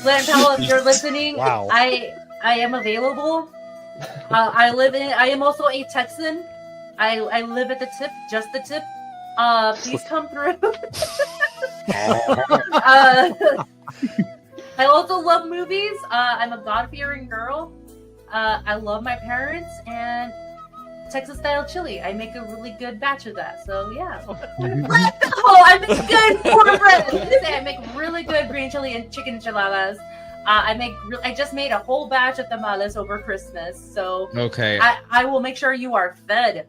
Glenn Powell, if you're listening, Wow. I am available. I am also a Texan. I live at the tip, just the tip. Please come through. I also love movies. I'm a God-fearing girl. I love my parents and Texas-style chili. I make a really good batch of that. So yeah. I make good cornbread. I make really good green chili and chicken enchiladas. I just made a whole batch of tamales over Christmas. So okay, I will make sure you are fed.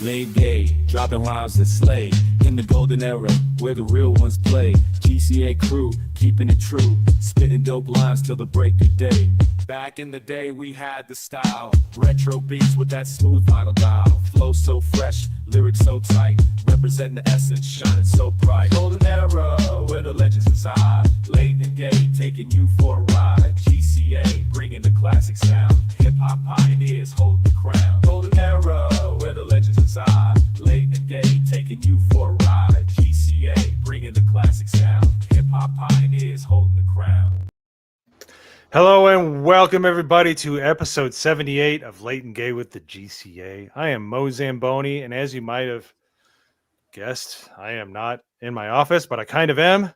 Laid gay, dropping rhymes that slay. In the golden era, where the real ones play. GCA crew, keeping it true. Spitting dope lines till the break of day. Back in the day, we had the style. Retro beats with that smooth vinyl dial. Flow so fresh, lyrics so tight. Representing the essence, shining so bright. Golden era, where the legends reside. Laid and gay, taking you for a ride. GCA, bringing the classic sound. Hip-hop pioneers holding the crown. Golden era, where the legends reside. Laid and gay, taking you for a ride. GCA, bringing the classic sound. Hip-hop pioneers holding the crown. Hello and welcome everybody to episode 78 of Late and Gay with the GCA. I am MoZamboni, and as you might have guessed, I am not in my office, but I kind of am.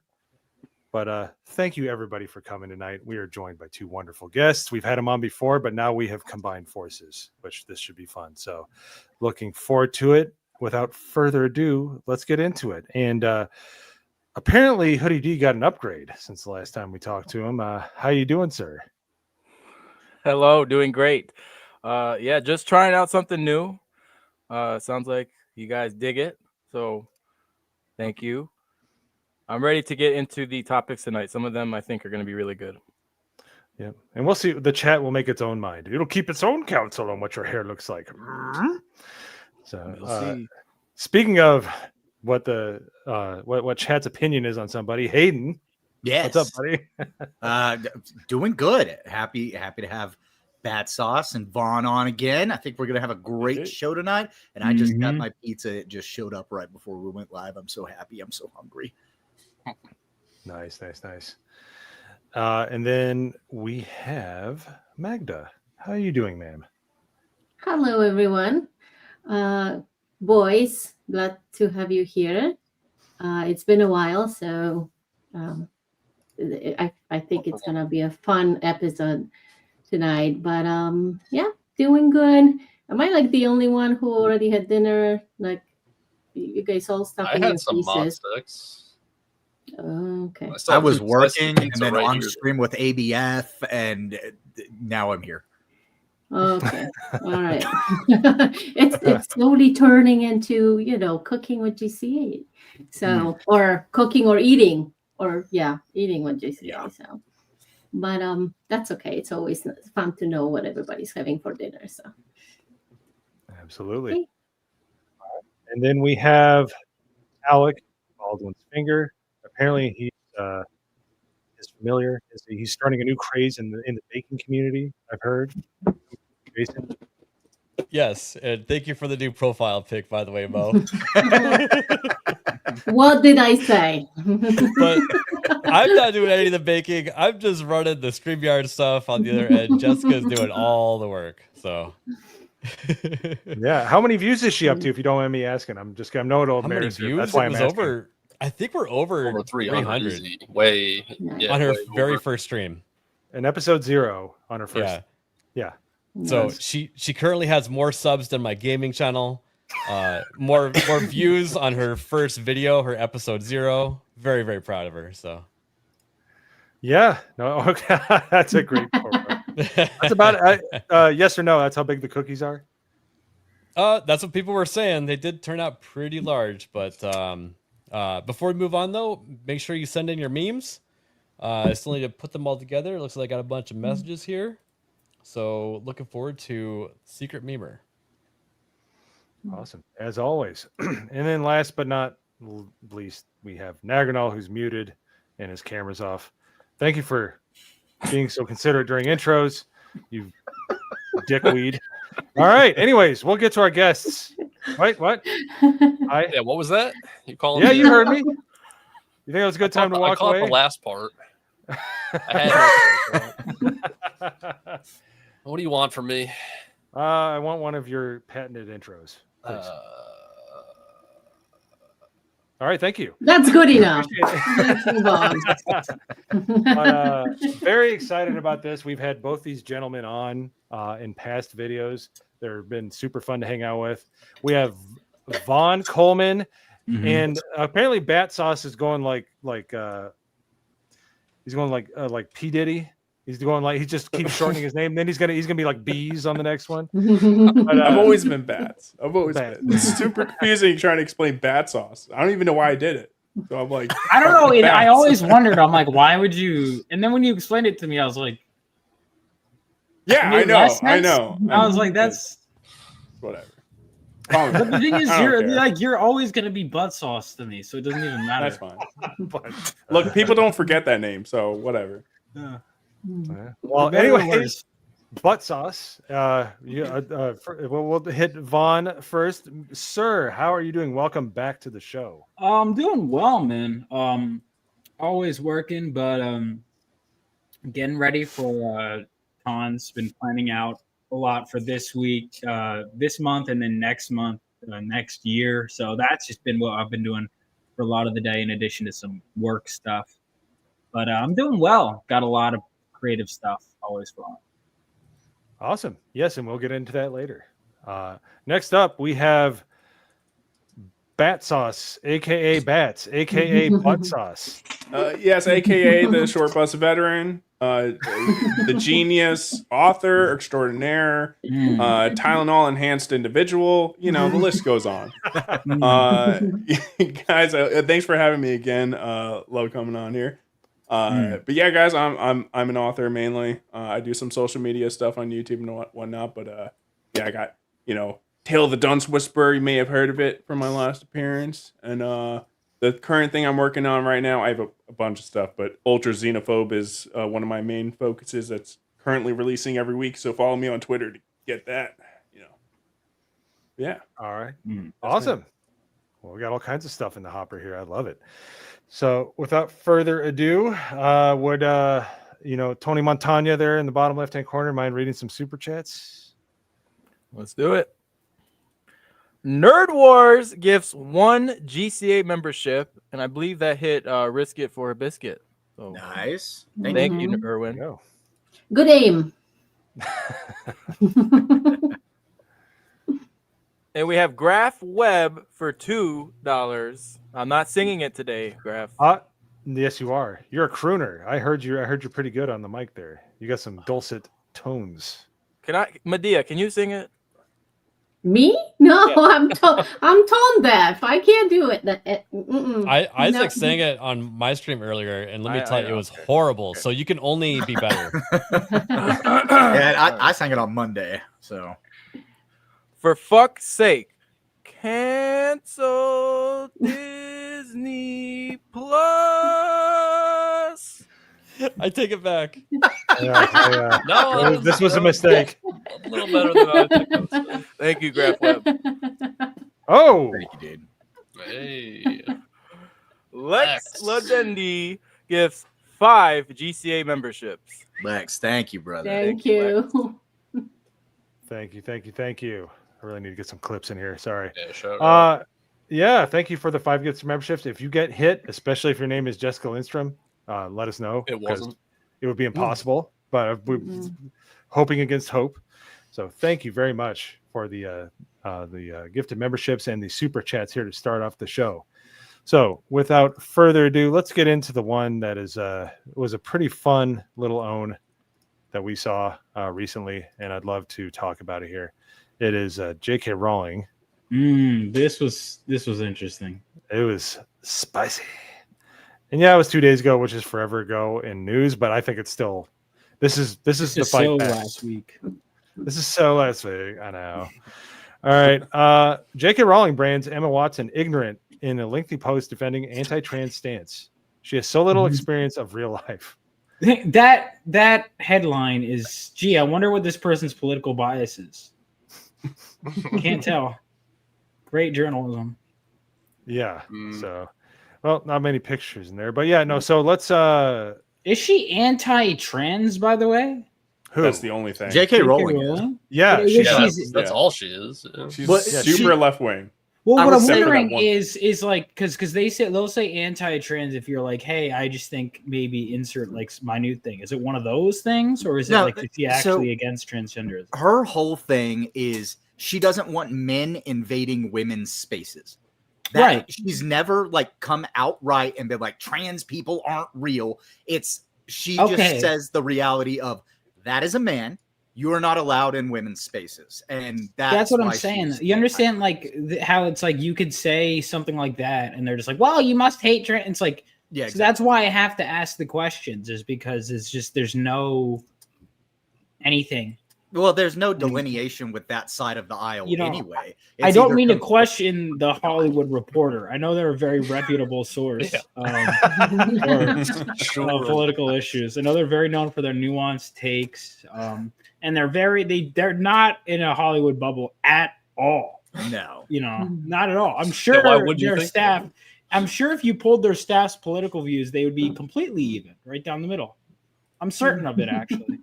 But thank you everybody for coming tonight. We are joined by two wonderful guests. We've had them on before, but now we have combined forces, which this should be fun. So looking forward to it. Without further ado, let's get into it. And apparently Hoodie D got an upgrade since the last time we talked to him. How you doing, sir? Hello, doing great. Yeah, just trying out something new. Sounds like you guys dig it. So thank you. I'm ready to get into the topics tonight. Some of them I think are going to be really good. Yeah, and we'll see. The chat will make its own mind. It'll keep its own counsel on what your hair looks like. So, We'll see. speaking of what the what chat's opinion is on somebody, Hayden. Yes. What's up, buddy? Doing good. Happy to have BATTSAUCE and VAUGHN on again. I think we're gonna have a great show tonight. And I just got my pizza. It just showed up right before we went live. I'm so happy. I'm so hungry. Nice. And then we have Magda. How are you doing, ma'am? Hello, everyone. Boys, glad to have you here. It's been a while, so I think it's gonna be a fun episode tonight. But yeah, doing good. Am I like the only one who already had dinner? Like you guys all stuck in your had some mod pieces? sticks. Okay. I was working and then on stream with ABF, and now I'm here. Okay. All right. it's slowly turning into, cooking with GCA. So, or cooking or eating, or eating with GCA. Yeah. So, but that's okay. It's always fun to know what everybody's having for dinner. So, Absolutely. Okay. And then we have Alec Baldwin's finger. Apparently, he is familiar. He's starting a new craze in the baking community, I've heard. Jason? yes, and thank you for the new profile pic, by the way, Mo. What did I say? But I'm not doing any of the baking. I'm just running the StreamYard stuff on the other end. Jessica's doing all the work. So, Yeah. How many views is she up to? If you don't mind me asking, I'm no it'll how many embarrass her. views? That's why It I'm was asking. over. I think we're over 300 easy. Way on her way very over. first stream. In episode 0 on her first. Yeah. So Nice. she currently has more subs than my gaming channel, more views on her first video, her episode 0. Very, very proud of her. So Yeah. No. Okay. That's a great profile. That's about it. Yes or no? That's how big the cookies are. that's what people were saying. They did turn out pretty large, but before we move on though, make sure you send in your memes. I still need to put them all together. It looks like I got a bunch of messages here. So looking forward to Secret Memer. Awesome, as always. And then last but not least, we have Nagranal, who's muted and his camera's off. Thank you for being so considerate during intros, you dickweed. All right. Anyways, we'll get to our guests. Wait, what? Yeah, what was that? You calling? Yeah, me? you heard me. You think it was a good time to walk I caught away? the last part. I had what do you want from me? I want one of your patented intros, please. All right, thank you. That's good enough. Appreciate Let's move on. But, very excited about this. We've had both these gentlemen on in past videos. They've been super fun to hang out with. We have Vaughn, Coleman, and apparently BATTSAUCE is going like he's going like P Diddy. He's going like he just keeps shortening his name. Then he's gonna be like Bees on the next one. But, I've always been Bats. I've always Bat. been. It's super confusing trying to explain BATTSAUCE. I don't even know why I did it. So I'm like, I don't know. I Bats. always wondered. I'm like, why would you? And then when you explained it to me, I was like, yeah, it made less I sense. know. I was like, that's whatever. But the thing is, I don't care. you're always gonna be butt sauce to me, so it doesn't even matter. That's fine. Look, people don't forget that name, so whatever. Yeah. Well, Better or anyways, worse. BATTSAUCE. We'll hit Vaughn first. Sir, how are you doing? Welcome back to the show. I'm doing well, man. Always working, but getting ready for cons. Been planning out a lot for this week, this month, and then next month, next year. So that's just been what I've been doing for a lot of the day, in addition to some work stuff. But I'm doing well. Got a lot of creative stuff always flowing. Awesome. Yes, and we'll get into that later. Next up, we have BATTSAUCE, aka Bats, aka BUTTSAUCE. Yes, aka the short bus veteran, the genius author extraordinaire, Tylenol enhanced individual. You know, the list goes on. Guys, thanks for having me again. Love coming on here. But yeah, guys, I'm an author mainly. I do some social media stuff on YouTube and whatnot. But yeah, I got Tale of the Dunce Whisperer. You may have heard of it from my last appearance. And the current thing I'm working on right now, I have a bunch of stuff, but Ultra Xenophobe is one of my main focuses. That's currently releasing every week. So follow me on Twitter to get that. Yeah. All right. Awesome. Well, we got all kinds of stuff in the hopper here. I love it. So without further ado, would Tony Montagna there in the bottom left-hand corner mind reading some super chats? Let's do it. Nerd Wars gifts 1 GCA membership, and I believe that hit Risk It for a Biscuit. So Nice. thank you, Erwin. Go. Good aim. And we have Graph Web for $2. I'm not singing it today, Graph. Yes, you are. You're a crooner. I heard you're pretty good on the mic there. You got some dulcet tones. Medea, can you sing it? Me? No, I'm tone deaf. I can't do it. Isaac sang it on my stream earlier, and let me tell you, it was horrible. So you can only be better. Yeah, I sang it on Monday. So For fuck's sake, cancel Disney Plus. I take it back. No, this was a mistake. A little better than I think. Thank you, Graph Web. Oh, thank you, dude. Hey. Lex Ladendi gives 5 GCA memberships. Lex, thank you, brother. Thank you. Thank you. I really need to get some clips in here. Sorry. Yeah, shout out. Yeah, thank you for the 5 gifts memberships. If you get hit, especially if your name is Jessica Lindstrom, let us know. It wasn't. It would be impossible, but we're hoping against hope. So thank you very much for the gifted memberships and the super chats here to start off the show. So without further ado, let's get into the one that was a pretty fun little own that we saw recently, and I'd love to talk about it here. It is J.K. Rowling. This was interesting. It was spicy. And yeah, it was 2 days ago, which is forever ago in news, but I think it's still this is the fight so back. last week. This is so last week. I know. All right. J.K. Rowling brands Emma Watson ignorant in a lengthy post defending anti-trans stance. She has so little experience of real life. That headline is, gee, I wonder what this person's political bias is. Can't tell. Great journalism. Yeah. So Well, not many pictures in there, but yeah, no. So let's. Is she anti-trans, by the way? Who? That's the only thing. J.K. Rowling is. Yeah, But she Yeah, does. that's yeah. all she is. Yeah. She's But super she- left wing. Well, I what would I'm say for that wondering one- is like because they'll say anti-trans if you're like, hey, I just think maybe insert like minute thing. Is it one of those things, or is it No, like is she so- actually against transgenderism? Her whole thing is she doesn't want men invading women's spaces. Right. She's never like come outright and been like trans people aren't real. She Okay. just says the reality of that is a man. You are not allowed in women's spaces, and That's what I'm why saying. she's You understand like how it's like you could say something like that, and they're just like, well, you must hate trans. It's like, Yeah, so that's why I have to ask the questions, is because it's just there's no anything. Well, there's no delineation with that side of the aisle You know, anyway. I It's don't either mean to com- question the Hollywood Reporter. I know they're a very reputable source for political issues. I know they're very known for their nuanced takes, and they're not in a Hollywood bubble at all. No. You know, not at all. I'm sure why would you their think staff. that? I'm sure if you pulled their staff's political views, they would be completely even, right down the middle. I'm certain of it, actually.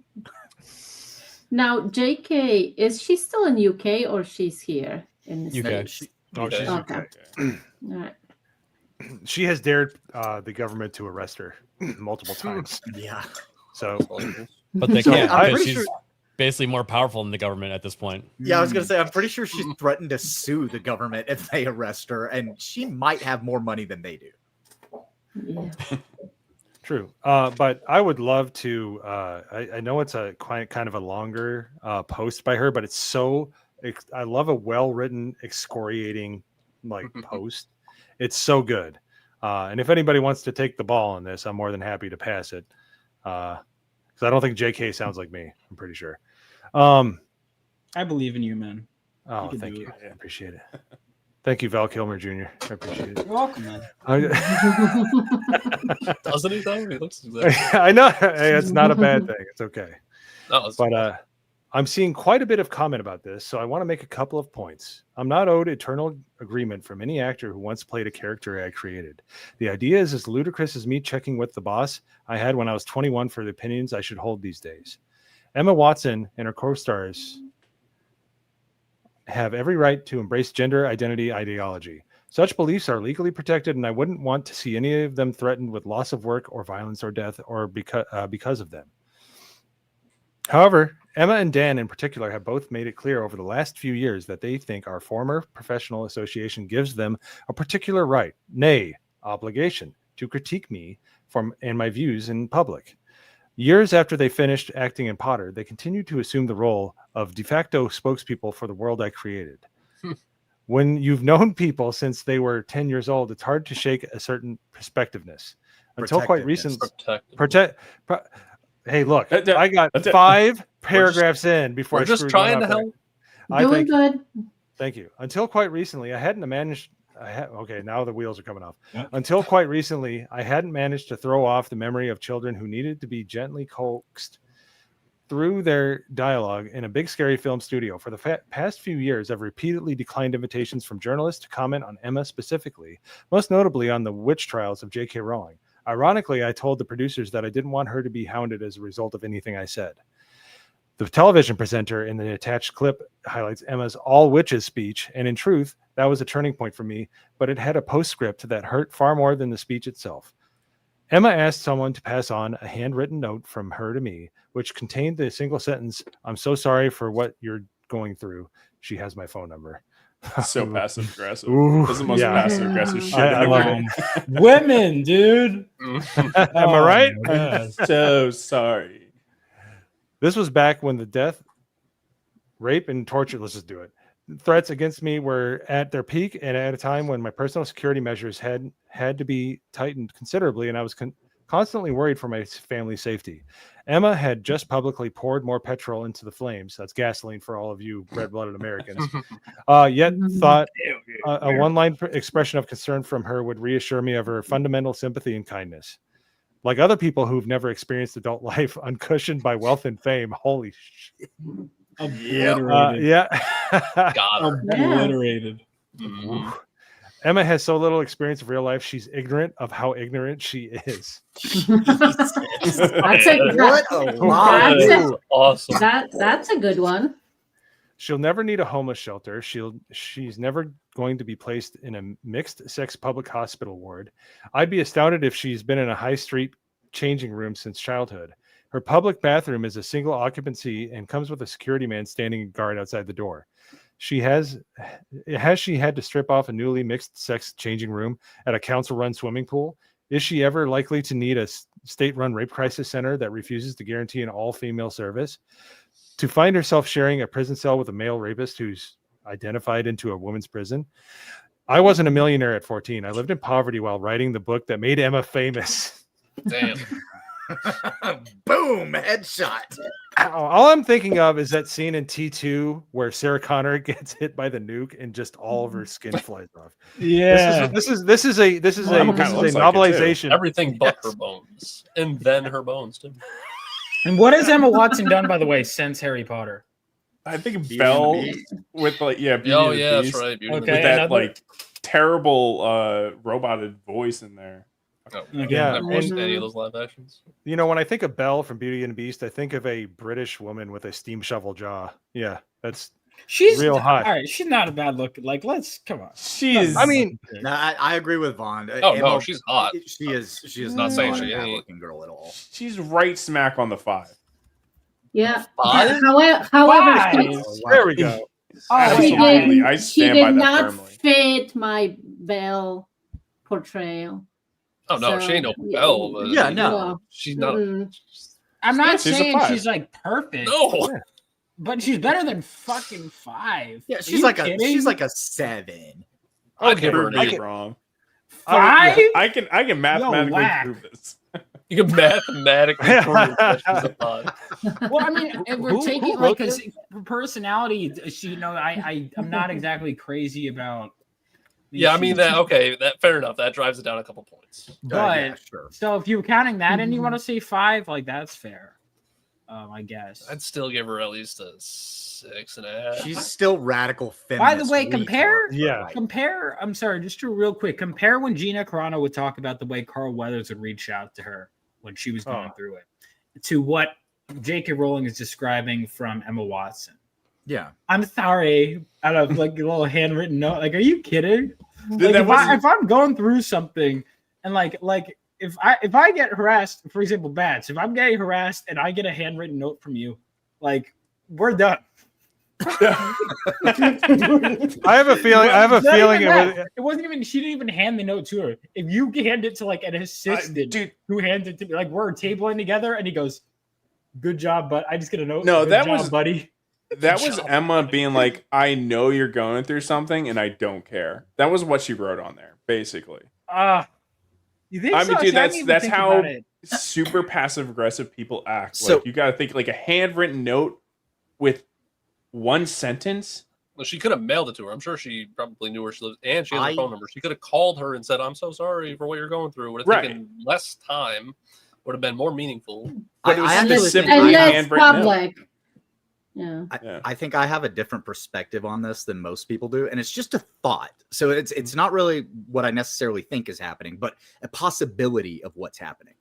Now, JK, is she still in UK or she's here in the UK. States? Oh, she's Okay. okay. All right. She has dared the government to arrest her multiple times. Yeah. So, But they So, can't I'm because pretty she's sure- basically more powerful than the government at this point. Yeah, I was gonna say I'm pretty sure she threatened to sue the government if they arrest her, and she might have more money than they do. Yeah. true. But I would love to. I know it's a quite kind of a longer post by her, but it's so. I love a well-written, excoriating like post. It's so good. And if anybody wants to take the ball on this, I'm more than happy to pass it. Because I don't think JK sounds like me. I'm pretty sure. I believe in you, man. Oh, can thank do you. it. I appreciate it. Thank you, Val Kilmer Jr. I appreciate it. You're welcome, man. Doesn't he though? He looks exactly. I know. Hey, it's not a bad thing. It's okay. No, it's But I'm seeing quite a bit of comment about this, so I want to make a couple of points. I'm not owed eternal agreement from any actor who once played a character I created. The idea is as ludicrous as me checking with the boss I had when I was 21 for the opinions I should hold these days. Emma Watson and her co-stars have every right to embrace gender identity ideology. Such beliefs are legally protected, and I wouldn't want to see any of them threatened with loss of work or violence or death or because of them. However, Emma and Dan in particular have both made it clear over the last few years that they think our former professional association gives them a particular right, nay, obligation, to critique me and my views in public. Years after they finished acting in Potter, they continued to assume the role of de facto spokespeople for the world I created. When you've known people since they were 10 years old, it's hard to shake a certain perspectiveness. Until quite recently, hey, look, I got 5 paragraphs in before we're I just screwed trying one to up help. there. I Doing think, good. thank you. Until quite recently, I hadn't managed. Okay, now the wheels are coming off. Until quite recently, I hadn't managed to throw off the memory of children who needed to be gently coaxed through their dialogue in a big scary film studio. For the past few years, I've repeatedly declined invitations from journalists to comment on Emma specifically, most notably on the witch trials of J.K. Rowling. Ironically, I told the producers that I didn't want her to be hounded as a result of anything I said. The television presenter in the attached clip highlights Emma's all witches speech, and in truth, that was a turning point for me, but it had a postscript that hurt far more than the speech itself. Emma asked someone to pass on a handwritten note from her to me, which contained the single sentence, "I'm so sorry for what you're going through. She has my phone number." So passive aggressive. Ooh, That's the most yeah. passive aggressive shit. I love ever. it. Women, dude. Am I right? I'm so sorry. This was back when the death, rape, and torture, let's just do it, threats against me were at their peak, and at a time when my personal security measures had to be tightened considerably, and I was constantly worried for my family's safety. Emma had just publicly poured more petrol into the flames. That's gasoline for all of you red-blooded Americans. Yet thought a one-line expression of concern from her would reassure me of her fundamental sympathy and kindness. Like other people who've never experienced adult life uncushioned by wealth and fame. Holy shit. Obliterated. Yeah. Got her. Obliterated. Mhm. Emma has so little experience of real life, she's ignorant of how ignorant she is. That's What a lie. That's Awesome. that's a good one. She'll never need a homeless shelter. She's never going to be placed in a mixed sex public hospital ward. I'd be astounded if she's been in a high street changing room since childhood. Her public bathroom is a single occupancy and comes with a security man standing guard outside the door. Has she had to strip off a newly mixed sex changing room at a council run swimming pool? Is she ever likely to need a state run rape crisis center that refuses to guarantee an all female service? To find herself sharing a prison cell with a male rapist who's identified into a woman's prison? I wasn't a millionaire at 14. I lived in poverty while writing the book that made Emma famous. Damn. Boom, headshot. All I'm thinking of is that scene in T2 where Sarah Connor gets hit by the nuke and just all of her skin flies off. Yeah. This is a novelization. Everything but her bones. And then her bones, too. And what has Emma Watson done, by the way, since Harry Potter? I think Belle with like Beauty Oh, and the yeah, Beast, that's right. Beauty and with the Beast. that like terrible roboted voice in there. Oh, Okay. Yeah, I've never watched and- any of those live actions. You know, when I think of Belle from Beauty and the Beast, I think of a British woman with a steam shovel jaw. Yeah, that's She's real hot. All right, she's not a bad look. Like, let's come on. She's. I mean, No, I agree with Vaughn. Oh, no, she's hot. She is Not saying not she a bad ain't. looking girl at all. she's right smack on the 5. Yeah. Five? However, Five. there we go. Oh, she Absolutely. I did, she stand by did that not firmly. fit my Belle portrayal. Oh, no, she ain't no So, Belle. But Yeah, no. She's not. I'm not She's a saying 5. she's like perfect. No. But she's better than fucking 5. Yeah, Are she's you like kidding? she's like a 7. I'd give her Prove an me 8. wrong. 5? I can mathematically whack. prove this. You can mathematically prove that she's a 5. Well, I mean, if we're Who taking wrote like her personality, she, you know, I'm not exactly crazy about. Yeah, I mean that. Okay, that fair enough. That drives it down a couple points. But yeah, sure. so if you're counting that and you want to say 5, like that's fair. I guess. I'd still give her at least a 6.5. She's still radical feminist. By the way, retard, compare- but, Yeah. like, Compare. I'm sorry, just real quick. Compare when Gina Carano would talk about the way Carl Weathers would reach out to her when she was going through it, to what J.K. Rowling is describing from Emma Watson. yeah. I'm sorry, out of like a little handwritten note. Like, are you kidding? Dude, Like, that if wasn't- I'm going through something and like if I get harassed, for example, Bats, if I'm getting harassed and I get a handwritten note from you, like we're done. I have a feeling. I have a Not feeling even it was. that. It wasn't even. She didn't even hand the note to her. If you hand it to like an assistant, dude. who hands it to me, like we're tabling together, and he goes, "Good job, but I just get a note." No, "Good that job, was- buddy." That was Emma being like, I know you're going through something and I don't care. That was what she wrote on there, basically. You think I so? mean, dude, See, I didn't even that's think how about it. super passive aggressive people act. So- Like, you got to think like a handwritten note with one sentence. Well, she could have mailed it to her. I'm sure she probably knew where she lives, and she has her I- phone number. She could have called her and said, "I'm so sorry for what you're going through." Would have Right. taken less time. Would have been more meaningful. But it was I actually specific. think And less handwritten note. public. Yeah. Yeah. I think I have a different perspective on this than most people do, and it's just a thought. So it's not really what I necessarily think is happening, but a possibility of what's happening.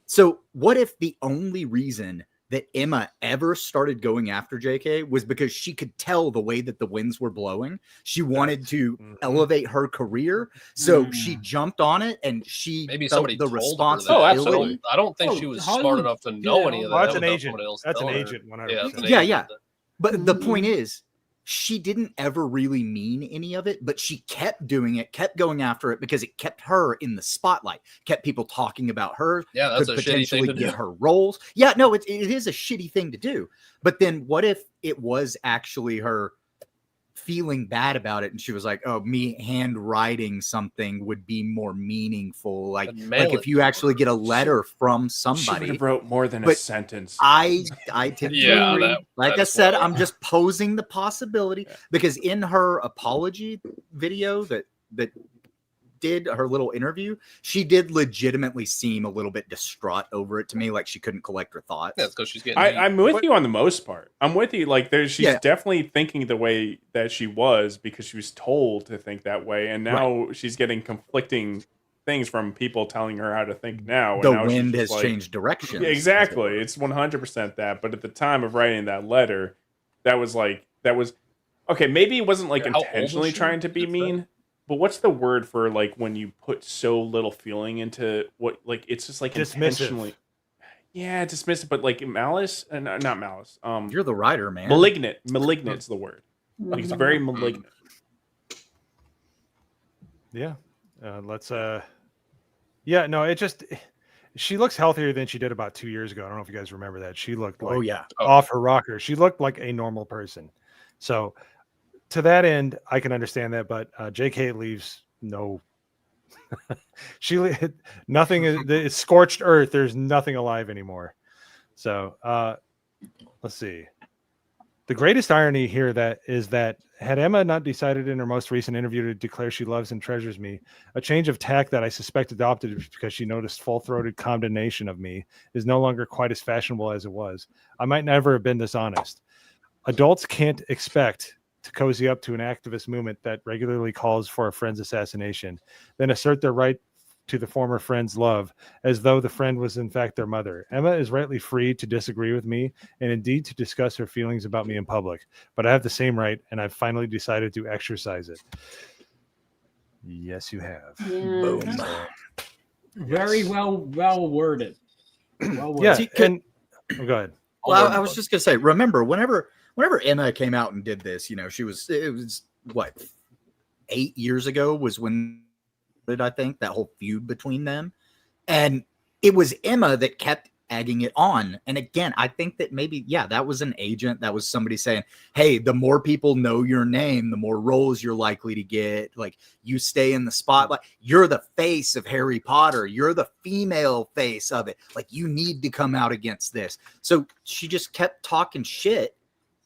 So what if the only reason that Emma ever started going after JK was because she could tell the way that the winds were blowing? She wanted to elevate her career, so she jumped on it, and she Maybe felt somebody the told her that. responsibility. Oh, absolutely. I don't think Oh, she was Hollywood smart enough to did know that any of that. Well, that's an without agent. somebody else That's an telling her. agent. 100%. Yeah, it's an Yeah, agent. yeah. But the point is, she didn't ever really mean any of it, but she kept doing it, kept going after it because it kept her in the spotlight, kept people talking about her, Yeah, that's could a shitty thing potentially to do. get her roles. Yeah, no, it is a shitty thing to do. But then what if it was actually her feeling bad about it and she was like, oh, me handwriting something would be more meaningful, like And mail if it you to actually her. get a letter from She would somebody. have wrote more than a But sentence. I tend to Yeah, agree. that- Like that I is said, wild. I'm just posing the possibility Yeah. because in her apology video that did her little interview, she did legitimately seem a little bit distraught over it to me, like she couldn't collect her thoughts. Yeah, it's because she's getting. I'm with you on the most part. I'm with you. Like, she's definitely thinking the way that she was because she was told to think that way, and now she's getting conflicting things from people telling her how to think now. The and now wind she's has changed direction. Exactly. It's 100% that. But at the time of writing that letter, that was okay. Maybe it wasn't like intentionally trying to be mean. But what's the word for like when you put so little feeling into what, like, it's just like intentionally. Yeah, dismissive, but like malice and not malice. You're the writer, man. Malignant's the word. Like, it's very malignant. Yeah. Yeah, no, she looks healthier than she did about 2 years ago. I don't know if you guys remember that. She looked like off her rocker. She looked like a normal person. So to that end, I can understand that, but JK leaves nothing it's scorched earth. There's nothing alive anymore. So let's see. The greatest irony here is that had Emma not decided in her most recent interview to declare she loves and treasures me, a change of tack that I suspect adopted because she noticed full-throated condemnation of me is no longer quite as fashionable as it was. I might never have been this honest. Adults can't expect to cozy up to an activist movement that regularly calls for a friend's assassination, then assert their right to the former friend's love as though the friend was in fact their mother. Emma is rightly free to disagree with me and indeed to discuss her feelings about me in public, but I have the same right and I've finally decided to exercise it. Yes, you have. Yeah. Boom. Very well worded. Well Yeah, worded. and go ahead. Well, I was just gonna say, remember, whenever Emma came out and did this, it was what, 8 years ago was when I think that whole feud between them, and it was Emma that kept egging it on. And again, I think that maybe that was an agent, that was somebody saying, hey, the more people know your name, the more roles you're likely to get. Like, you stay in the spotlight, you're the face of Harry Potter, you're the female face of it, like, you need to come out against this. So she just kept talking shit,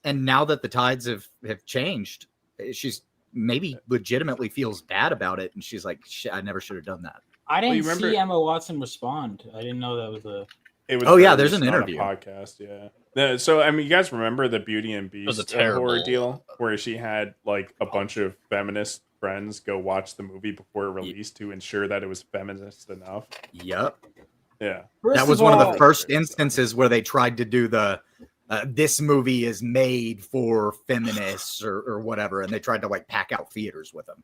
and now that the tides have changed, she's maybe legitimately feels bad about it, and she's like, shit, I never should have done that. I didn't see Emma Watson respond. I didn't know that was a. There's an interview podcast. So I mean, you guys remember the Beauty and Beast horror deal where she had like a bunch of feminist friends go watch the movie before it released to ensure that it was feminist enough? Yep. Yeah. That was one of the first instances where they tried to do the this movie is made for feminists or whatever, and they tried to like pack out theaters with them.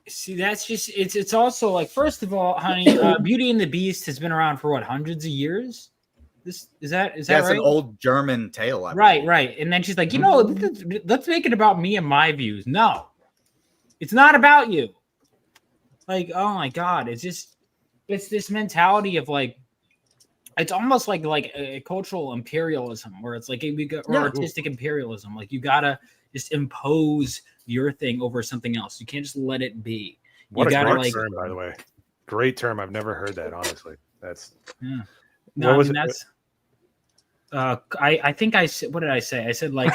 See, that's just it's also like, first of all, honey, Beauty and the Beast has been around for what, hundreds of years? Is that right? That's an old German tale. Right. And then she's like, let's make it about me and my views. No, it's not about you. Like, oh my God, it's this mentality of like, it's almost like a cultural imperialism where it's like or artistic imperialism. Like, you gotta just impose your thing over something else. You can't just let it be. What a great term, by the way. Great term. I've never heard that, honestly. That's no, what was it? That's I think I said, what did I say? I said like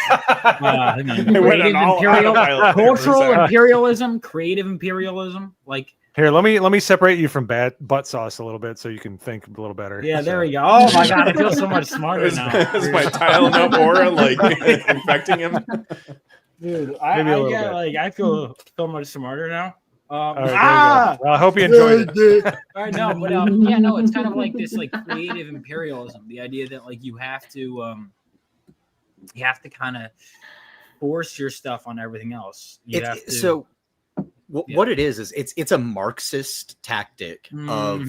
cultural imperialism, creative imperialism. Like, here, let me separate you from butt sauce a little bit so you can think a little better. Yeah, there we go. Oh my God, I feel so much smarter now. Is my Tylenol up aura like infecting him? Dude, I feel so much smarter now. All right, well, I hope you enjoyed it. All right, no, but it's kind of like this like creative imperialism. The idea that like you have to kind of force your stuff on everything else. So what it is it's a Marxist tactic of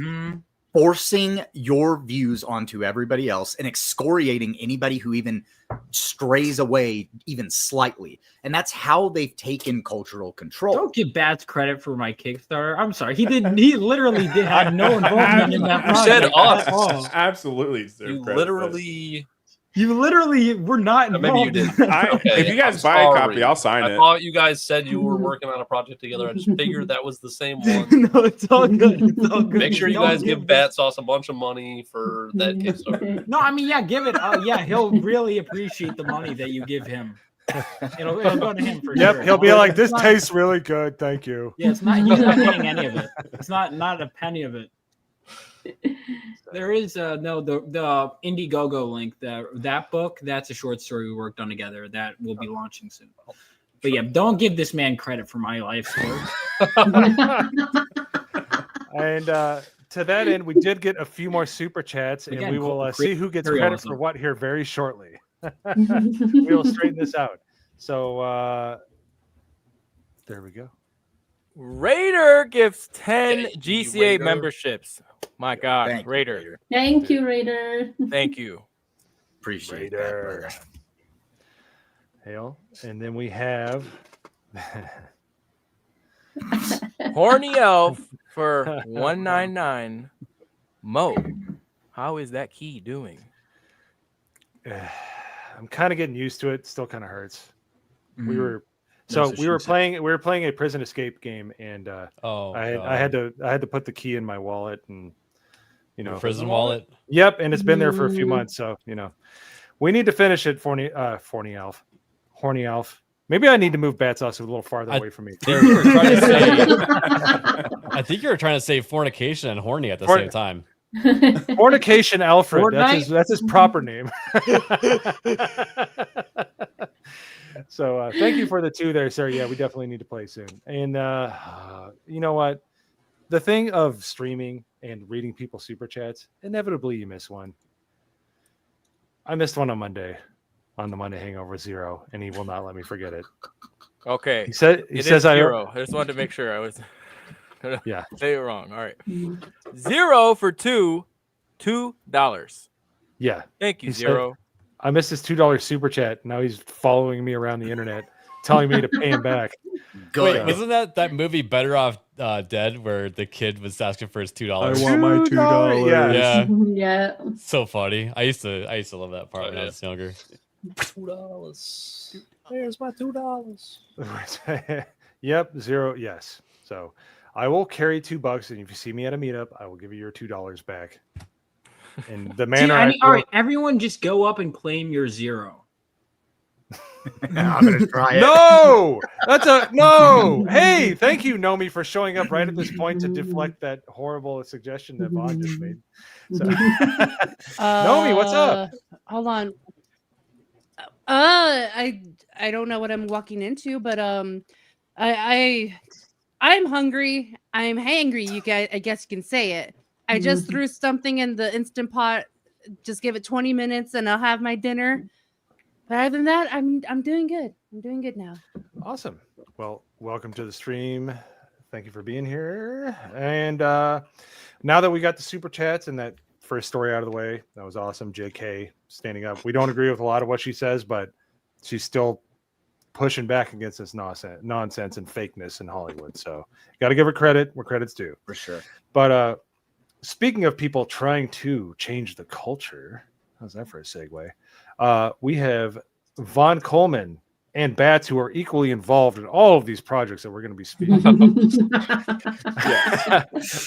forcing your views onto everybody else and excoriating anybody who even strays away even slightly. And that's how they've taken cultural control. Don't give Bats credit for my Kickstarter. I'm sorry. He literally did have no involvement in that project. You said us. Absolutely. You literally were not involved. Maybe you did. If you guys buy a copy, I'll sign it. I thought you guys said you were working on a project together. I just figured that was the same one. No, it's all good. It's all good. Make sure you guys give BATTSAUCE a bunch of money for that Kickstarter. No, I mean, give it. He'll really appreciate the money that you give him. It'll go to him for Yep, sure. he'll be like, "This It's not- tastes really good, thank you." Yeah, it's not. He's not getting any of it. It's not a penny of it. There is no the Indiegogo link. That book, that's a short story we worked on together that will be launching soon. But yeah, don't give this man credit for my life story. And to that end, we did get a few more super chats, and Again, we will see who gets very credit awesome. for what here very shortly. We will straighten this out. So there we go. Raider gives 10 Thank you, GCA Raider. memberships. My God, Thank you, Raider. Raider. Thank you, Raider. Thank you. Appreciate that, Raider. brother. Hail. And then we have Horny Elf for 199. Mo, how is that key doing? I'm kind of getting used to it. Still kind of hurts. We Mhm. were That's what we were she said. playing a prison escape game, and I had to put the key in my wallet, and Your prison wallet. Yep, and it's been there for a few Mm. months, so we need to finish it. Horny Elf. Maybe I need to move BATTSAUCE a little farther away from me. There, you were trying to say, I think you were trying to say fornication and horny at the same time. Fornication Alfred. Fortnite? That's his proper name. So thank you for the 2 there, sir. Yeah, we definitely need to play soon. And you know what? The thing of streaming and reading people's super chats, inevitably you miss one. I missed one on Monday, on the Monday Hangover 0, and he will not let me forget it. Okay. He says It is I 0. I just wanted to make sure I was Yeah. say it wrong. All right. 0 for $2. Yeah. Thank you, He said- 0. I missed his $2 super chat. Now he's following me around the internet, telling me to pay him back. Good. Wait, wasn't that movie Better Off Dead where the kid was asking for his $2? I want my $2. Yeah. Yeah, Yeah. so funny. I used to love that part when I was younger. $2. There's my $2. Yep, 0. Yes. So I will carry $2, and if you see me at a meetup, I will give you your $2 back. And the manner. All right, everyone, just go up and claim your 0. I'm gonna try it. No, that's a no. Hey, thank you, Nomi, for showing up right at this point to deflect that horrible suggestion that VAUGHN just made. So, Nomi, what's up? Hold on. I don't know what I'm walking into, but I'm hungry. I'm hangry. You guys, I guess you can say it. I just threw something in the Instant Pot. Just give it 20 minutes, and I'll have my dinner. But other than that, I'm doing good. I'm doing good now. Awesome. Well, welcome to the stream. Thank you for being here. And now that we got the super chats and that first story out of the way, that was awesome. JK standing up. We don't agree with a lot of what she says, but she's still pushing back against this nonsense and fakeness in Hollywood. So got to give her credit where credit's due. For sure. But speaking of people trying to change the culture, how's that for a segue? We have Von Coleman and Bats, who are equally involved in all of these projects that we're going to be speaking about.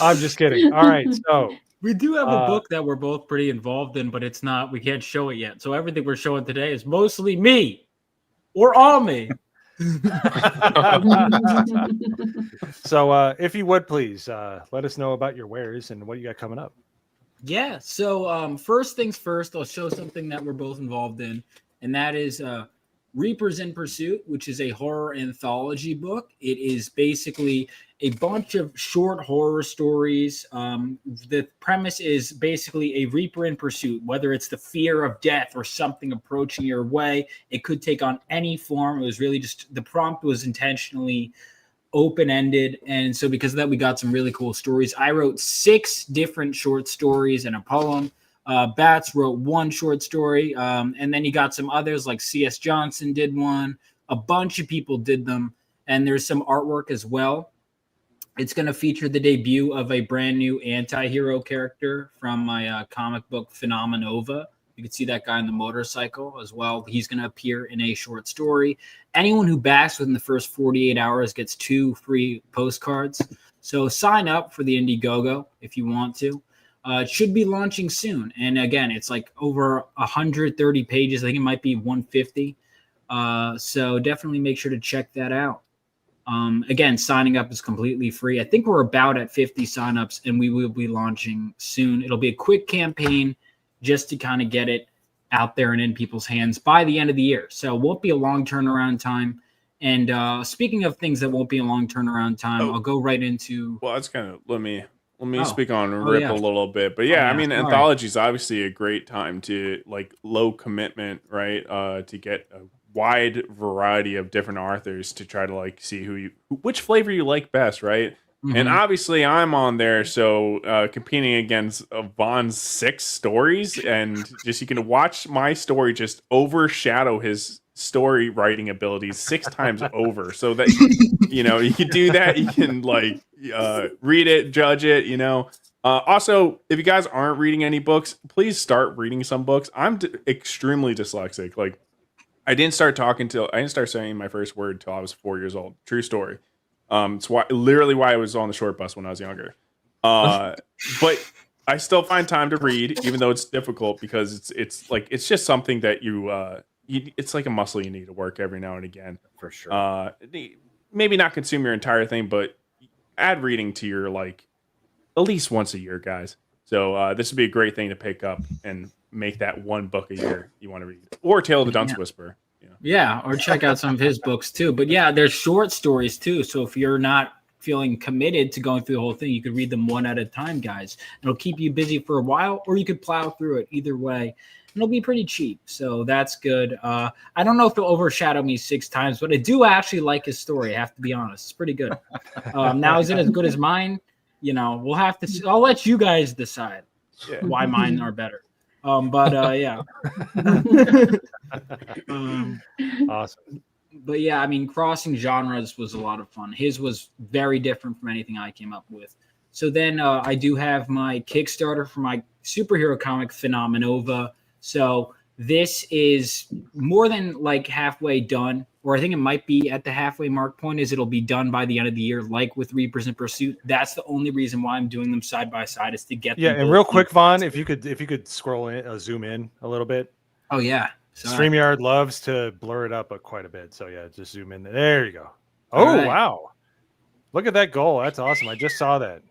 I'm just kidding. All right. So We do have a book that we're both pretty involved in, but it's not, we can't show it yet. So everything we're showing today is mostly me or all me. So if you would please let us know about your wares and what you got coming up. Yeah. So first things first, I'll show something that we're both involved in, and that is Reapers in Pursuit, which is a horror anthology book. It is basically a bunch of short horror stories. The premise is basically a Reaper in Pursuit, whether it's the fear of death or something approaching your way. It could take on any form. It was really just, the prompt was intentionally open-ended, and so because of that we got some really cool stories. I wrote 6 different short stories and a poem. Bats wrote 1 short story, and then you got some others like C.S. Johnson did one. A bunch of people did them, and there's some artwork as well. It's going to feature the debut of a brand new anti-hero character from my comic book Phenomenova. You can see that guy on the motorcycle as well. He's going to appear in a short story. Anyone who backs within the first 48 hours gets 2 free postcards. So sign up for the Indiegogo if you want to. It should be launching soon. And again, it's like over 130 pages. I think it might be 150. So definitely make sure to check that out. Again, signing up is completely free. I think we're about at 50 signups, and we will be launching soon. It'll be a quick campaign just to kind of get it out there and in people's hands by the end of the year. So it won't be a long turnaround time. And speaking of things that won't be a long turnaround time, I'll go right into. Well, that's kind of let me speak on Rip a little bit. But yeah, I mean, sorry. anthology is obviously a great time to like low commitment, right? To get a wide variety of different authors to try to like see which flavor you like best, right? And obviously I'm on there, so competing against Vaughn's 6 stories, and just you can watch my story just overshadow his story writing abilities 6 times over, so that you can do that. You can like read it, judge it. Also, if you guys aren't reading any books, please start reading some books. I'm extremely dyslexic. Like I didn't start saying my first word till I was 4 years old. True story. It's literally why I was on the short bus when I was younger. But I still find time to read, even though it's difficult, because it's just something that it's like a muscle you need to work every now and again. For sure. Maybe not consume your entire thing, but add reading to your like at least once a year, guys. So this would be a great thing to pick up and make that one book a year you want to read, or Tale of the Dunce Whisperer. Yeah, or check out some of his books too. But yeah, there's short stories too. So if you're not feeling committed to going through the whole thing, you could read them one at a time, guys. It'll keep you busy for a while, or you could plow through it. Either way, it'll be pretty cheap. So that's good. I don't know if it'll overshadow me 6 times, but I do actually like his story. I have to be honest. It's pretty good. Now, is it as good as mine? We'll have to see. I'll let you guys decide why mine are better. Yeah. Awesome. But yeah, I mean, crossing genres was a lot of fun. His was very different from anything I came up with. So then I do have my Kickstarter for my superhero comic, Phenomenova. So this is more than like halfway done, or I think it might be at the halfway mark point, is it'll be done by the end of the year, like with Reapers in Pursuit. That's the only reason why I'm doing them side by side, is to get them. And real quick, Vaughn, if you could scroll in, zoom in a little bit. Oh yeah. Sorry. StreamYard loves to blur it up quite a bit. So yeah, just zoom in. There you go. Oh right. Wow. Look at that goal. That's awesome. I just saw that.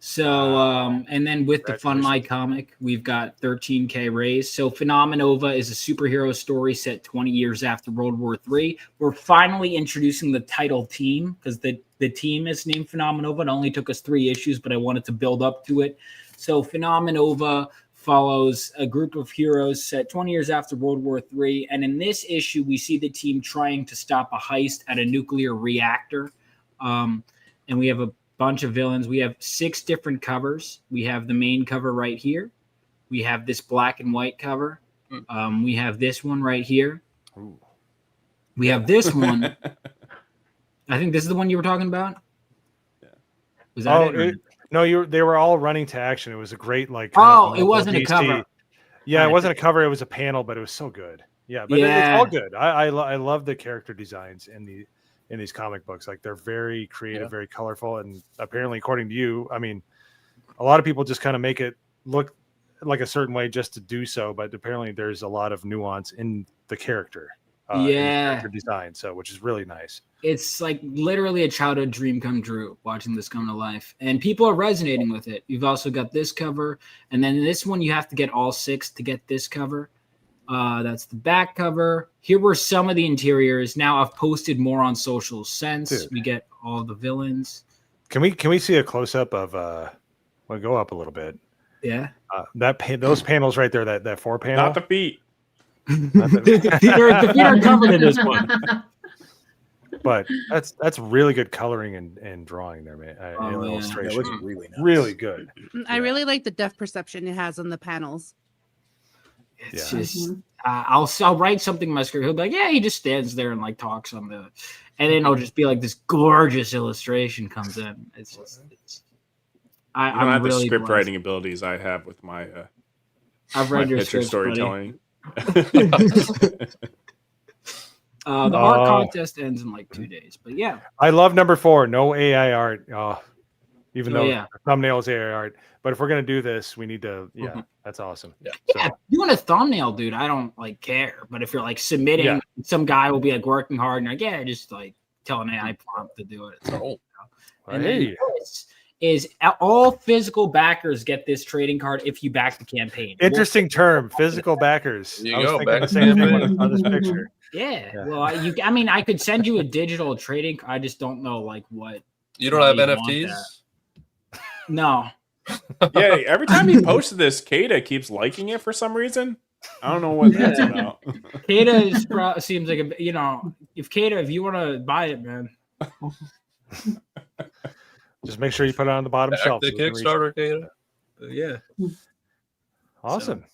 So, and then with the Fun My comic, we've got 13K raised. So Phenomenova is a superhero story set 20 years after World War III. We're finally introducing the title team, because the team is named Phenomenova. It only took us 3 issues, but I wanted to build up to it. So Phenomenova follows a group of heroes set 20 years after World War III. And in this issue, we see the team trying to stop a heist at a nuclear reactor. And we have a bunch of villains. We have 6 different covers. We have the main cover right here. We have this black and white cover. We have this one right here. Ooh. We have this one. I think this is the one you were talking about. Yeah. Was that it? No, they were all running to action. It was a great like. It wasn't a cover. Yeah, it wasn't a cover. It was a panel, but it was so good. Yeah, but it's all good. I love the character designs in these comic books. Like they're very creative, very colorful, and apparently, according to you, I mean, a lot of people just kind of make it look like a certain way just to do so, but apparently, there's a lot of nuance in the character. In the character design, which is really nice. It's like literally a childhood dream come true watching this come to life, and people are resonating with it. You've also got this cover, and then this one you have to get all 6 to get this cover. That's the back cover. Here were some of the interiors. Now I've posted more on socials since. We get all the villains. Can we see a close up of we'll go up a little bit. Yeah. Those panels right there, that 4 panel. Not the feet. The feet are covered in this one. But that's really good coloring and drawing there, man. Illustration. That looks really nice. Really good. I really like the depth perception it has on the panels. It's just I'll write something in my script. He'll be like, yeah, he just stands there and like talks on and then it'll just be like this gorgeous illustration comes in. It's just I'm don't have really the script writing abilities I have with my I've read your picture storytelling. The art contest ends in like 2 days, but yeah. I love number 4. No AI art. Oh, even Oh, though yeah. the thumbnail is AI art. But if we're gonna do this, we need to. Yeah, that's awesome. Yeah. Yeah, doing a thumbnail, dude, I don't like care. But if you're like submitting, Yeah. some guy will be like working hard and like, yeah, just like tell an AI prompt to do it. So, Oh. and Hey. then this is all physical backers get this trading card if you back the campaign. Interesting term, physical backers. There you I was go, thinking the back same thing when I campaign. saw this picture. Yeah. Yeah. Well, I mean, I could send you a digital trading. I just don't know like what. You don't have how you want NFTs? that. No. Yeah, every time he posted this, Kata keeps liking it for some reason. I don't know what that's about. Kata seems like a, you know, if you want to buy it, man. Just make sure you put it on the bottom Back shelf. the so we can reach it. Kickstarter, Kata. Yeah. Awesome.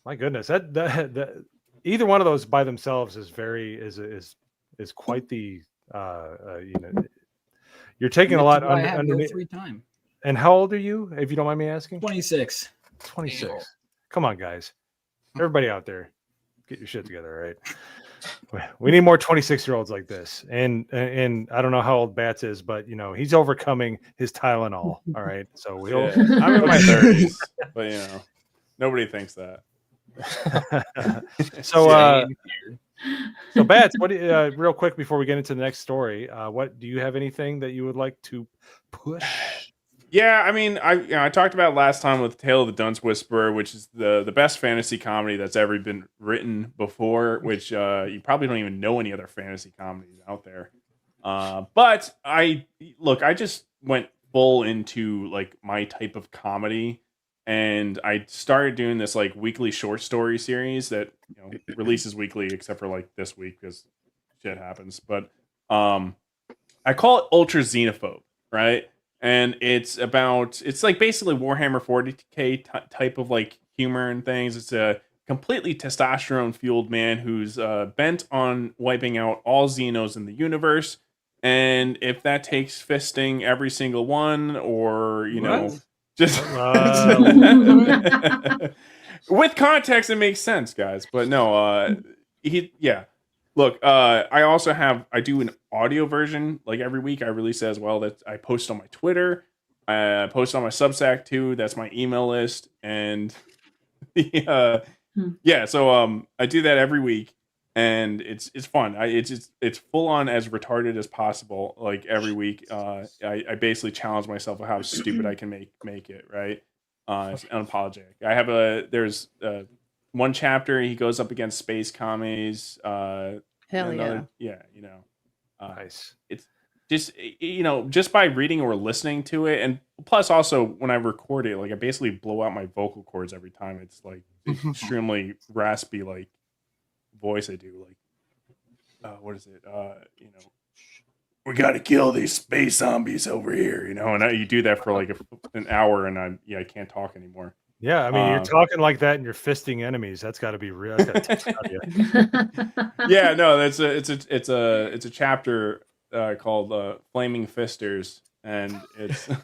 My goodness, that either one of those by themselves is quite the you know, you're taking a lot I have no underneath. free time. And how old are you, if you don't mind me asking? 26. 26. Come on, guys. Everybody out there, get your shit together, all right? We need more 26-year-olds like this. And I don't know how old Bats is, but you know, he's overcoming his Tylenol. All right. So we'll I'm in my 30s, but you know, nobody thinks that. So Bats, what real quick before we get into the next story, what do you have anything that you would like to push? Yeah, I mean, I talked about last time with Tale of the Dunce Whisperer, which is the best fantasy comedy that's ever been written before, which you probably don't even know any other fantasy comedies out there. But I just went full into like my type of comedy, and I started doing this like weekly short story series that, you know, releases weekly except for like this week because shit happens. But I call it Ultra Xenophobe, right? And it's like basically Warhammer 40K type of like humor and things. It's a completely testosterone fueled man who's bent on wiping out all Xenos in the universe. And if that takes fisting every single one, or, you know, just with context, it makes sense, guys. But no, Look, I do an audio version like every week. I release it as well. That I post on my Twitter. I post on my Substack too. That's my email list. And so I do that every week, and it's fun. It's full on as retarded as possible. Like every week, I basically challenge myself of how stupid I can make it. Right, it's unapologetic. There's one chapter he goes up against space commies. Hell yeah. Yeah, you know. Nice. It's just, you know, just by reading or listening to it, and plus also when I record it, like I basically blow out my vocal cords every time. It's like extremely raspy like voice I do. Like what is it? You know, we got to kill these space zombies over here, you know, and you do that for like an hour, and I can't talk anymore. Yeah, I mean, you're talking like that and you're fisting enemies. That's got to be real. Yeah, no, it's a chapter called Flaming Fisters, and it's and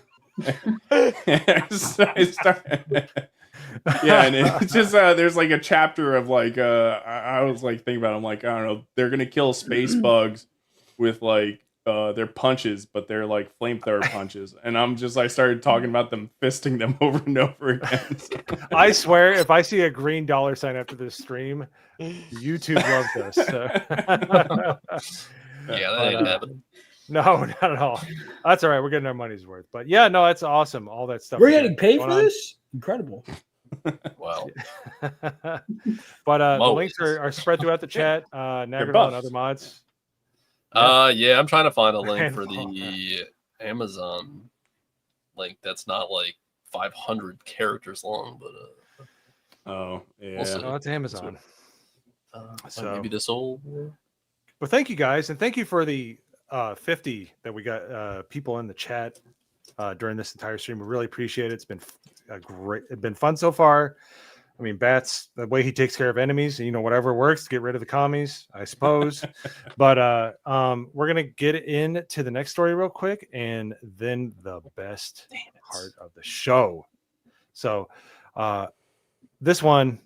it's just there's like a chapter of like I was like thinking about it, I'm like, I don't know, they're gonna kill space bugs with like their punches, but they're like flamethrower punches, and I started talking about them fisting them over and over again. I swear, if I see a green dollar sign after this stream, YouTube loves us. Yeah, that ain't happening. No, not at all. That's all right. We're getting our money's worth. But yeah, no, that's awesome. All that stuff. We're getting paid for this? Incredible. Wow. But the links are spread throughout the chat. Nagradol and other mods. Yeah, I'm trying to find a link for the Amazon link that's not like 500 characters long, but oh yeah, we'll it's Amazon. So maybe this old. Well, thank you guys, and thank you for the 50 that we got people in the chat during this entire stream. We really appreciate it. It's been it's been fun so far. I mean, Bats, the way he takes care of enemies, you know, whatever works to get rid of the commies, I suppose. But we're gonna get into the next story real quick, and then the best part of the show. So this one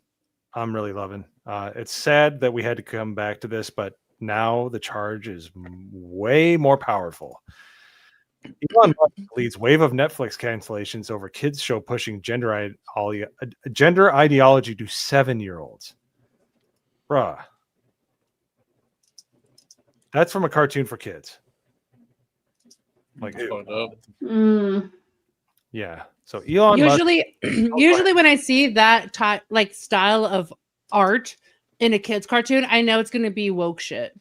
I'm really loving. It's sad that we had to come back to this, but now the charge is way more powerful. Elon Musk leads wave of Netflix cancellations over kids show pushing gender ideology to 7-year-olds. Bruh. That's from a cartoon for kids. Like, yeah. So Elon usually, Musk, usually when I see that style of art in a kids cartoon, I know it's going to be woke shit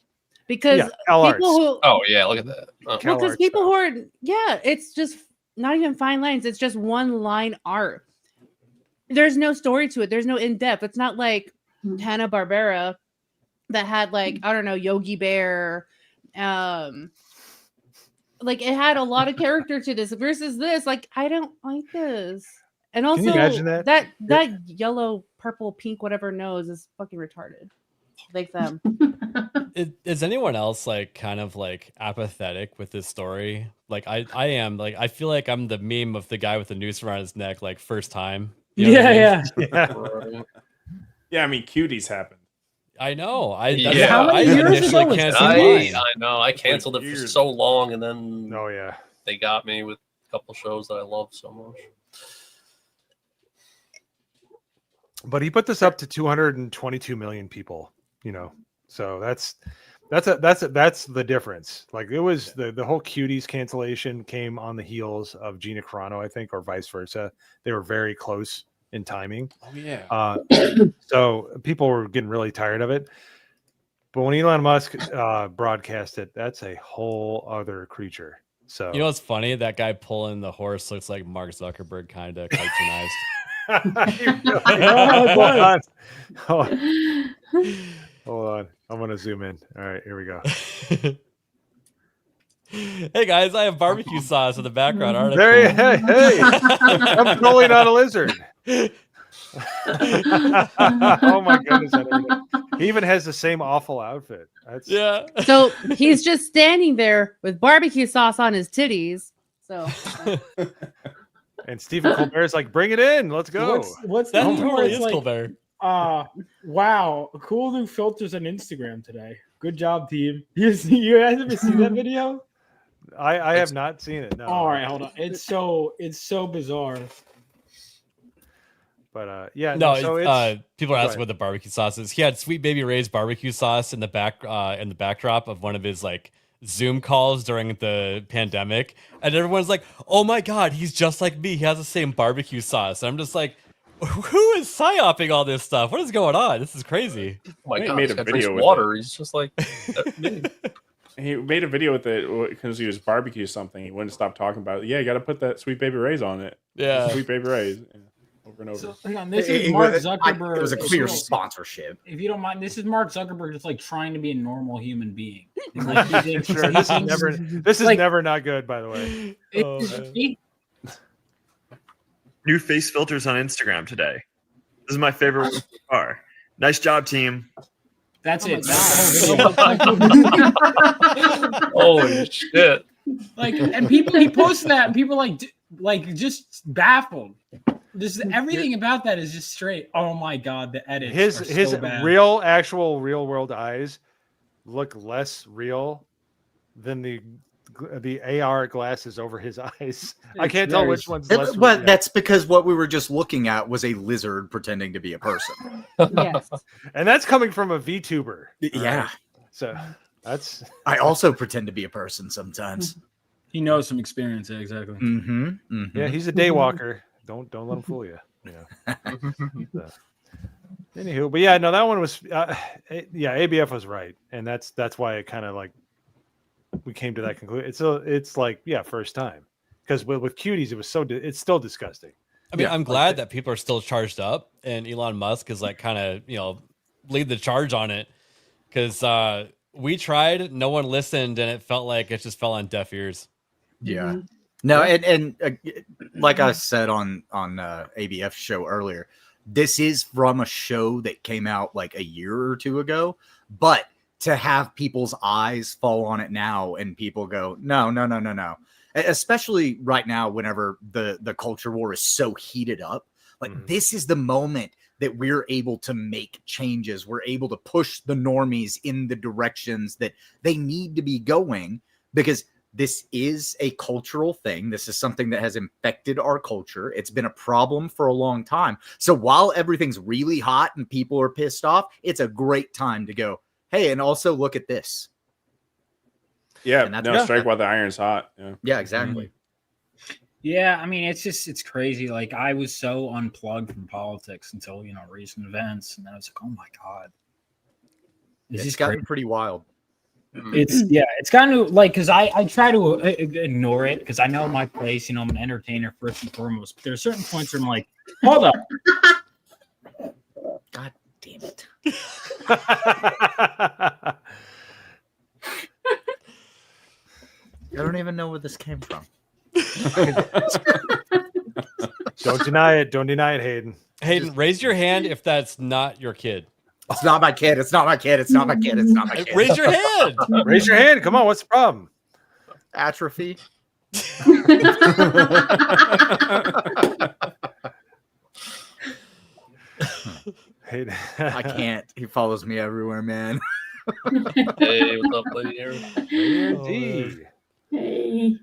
because people who look at that. because people who are it's just not even fine lines. It's just one line art. There's no story to it. There's no in depth. It's not like Hanna-Barbera that had like I don't know Yogi Bear. Like it had a lot of character to this versus this. Like I don't like this. And also, can you imagine that yellow, purple, pink, whatever nose is fucking retarded. Like them. Is anyone else like kind of like apathetic with this story? Like I am. Like I feel like I'm the meme of the guy with the noose around his neck, like first time. You know what I mean? Yeah, I mean, cuties happened. I know. How many years ago was I know. I canceled it for so long, and then they got me with a couple shows that I love so much. but he put this up to 222 million people. You know, so that's the difference. Like it was the whole cuties cancellation came on the heels of Gina Carano, I think, or vice versa. They were very close in timing. Oh yeah. So people were getting really tired of it. But when Elon Musk broadcast it, that's a whole other creature. So you know what's funny? That guy pulling the horse looks like Mark Zuckerberg, kind of cartoonized. Hold on. I'm gonna zoom in. All right, here we go. Hey guys, I have barbecue sauce in the background. Aren't I There, cool? hey, I'm totally not a lizard. Oh my goodness! He even has the same awful outfit. That's... Yeah. So he's just standing there with barbecue sauce on his titties. So. And Stephen Colbert's like, "Bring it in, let's go." What's that? the Totally is like, Colbert. Wow, cool new filters on Instagram today. Good job, team. You guys ever see that video? I have not seen it. No. All right, hold on. It's so bizarre. But yeah, no. So it's, people are asking what the barbecue sauce is. He had Sweet Baby Ray's barbecue sauce in the backdrop of one of his like Zoom calls during the pandemic, and everyone's like, "Oh my god, he's just like me. He has the same barbecue sauce." And I'm just like, who is psyoping all this stuff? What is going on? This is crazy. Oh my He god, made this a guy video drinks with water. He's just like me. He made a video with it because he was barbecue something. He wouldn't stop talking about it. Yeah, you got to put that Sweet Baby Ray's on it. Yeah, Sweet Baby Ray's. Yeah. Over and over. So, hang on, this is Mark Zuckerberg. It was a clear sponsorship. If you don't mind, this is Mark Zuckerberg just like trying to be a normal human being. Like, sure, this is never not good, by the way. New face filters on Instagram today. This is my favorite one so far. Nice job, team. That's it. Holy shit! Like, and people he posted that, and people like just baffled. Just everything about that is just straight. Oh my god, the edits. His so bad. real world eyes look less real than the AR glasses over his eyes. I can't tell which one's less real. But that's because what we were just looking at was a lizard pretending to be a person. Yes. And that's coming from a VTuber. Yeah. Right? So that's. I also pretend to be a person sometimes. He knows some experience. Yeah, exactly. Mm-hmm. Mm-hmm. Yeah, he's a day walker. Don't let him fool you. So. Anywho, but yeah, no, that one was ABF was right, and that's why it kind of like we came to that conclusion. It's like first time, because with cuties it was it's still disgusting. I mean, I'm glad that people are still charged up, and Elon Musk is like kind of lead the charge on it, because we tried, no one listened, and it felt like it just fell on deaf ears. Yeah. Mm-hmm. No, and like I said on ABF show earlier, this is from a show that came out like a year or two ago, but to have people's eyes fall on it now and people go, no, especially right now, whenever the culture war is so heated up, like this is the moment that we're able to make changes. We're able to push the normies in the directions that they need to be going, because this is a cultural thing. This is something that has infected our culture. It's been a problem for a long time. So while everything's really hot and people are pissed off, it's a great time to go, hey, and also look at this. Yeah, And that's no, strike while the iron's hot. Yeah, yeah, exactly. Yeah, I mean, it's crazy. Like, I was so unplugged from politics until, recent events. And I was like, oh my God. It's gotten pretty wild. It's kind of like, because I try to ignore it because I know my place, I'm an entertainer first and foremost. But there are certain points where I'm like, hold up. God damn it. I don't even know where this came from. Don't deny it. Don't deny it, Hayden. Hayden, raise your hand if that's not your kid. It's not my kid. It's not my kid. It's not my kid. It's not my kid. Raise your hand. Raise your hand. Come on. What's the problem? Atrophy. Hayden. I can't. He follows me everywhere, man. Hey, what's up, lady here? Hey.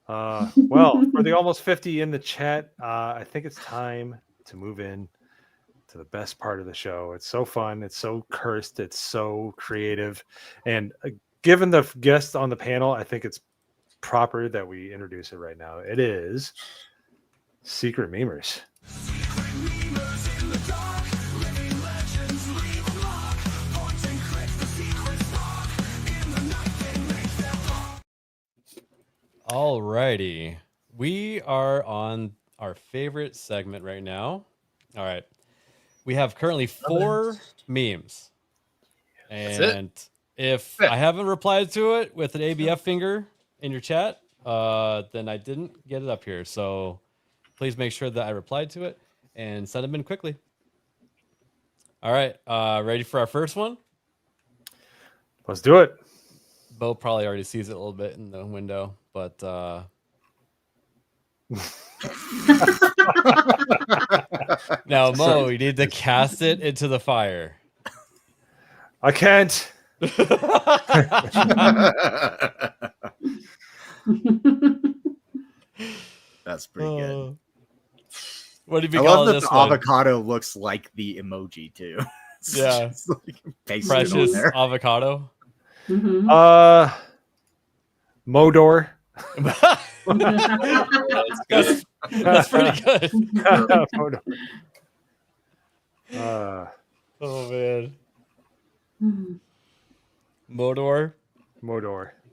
Well, for the almost 50 in the chat, I think it's time to move in to the best part of the show. It's so fun. It's so cursed. It's so creative. And given the guest on the panel, I think it's proper that we introduce it right now. It is Secret Memers. Alrighty. We are on our favorite segment right now. All right. We have currently 4 memes. And if I haven't replied to it with an ABF finger in your chat, then I didn't get it up here. So please make sure that I replied to it and send them in quickly. All right. Ready for our first one? Let's do it. Bo probably already sees it a little bit in the window, but now, Mo, you need to cast it into the fire. I can't. That's pretty good. What did I we love call that this the one? avocado looks like the emoji too. It's Yeah. just like pasted on Precious there. avocado. Modor. That's pretty good. Modor. Oh man. Modor.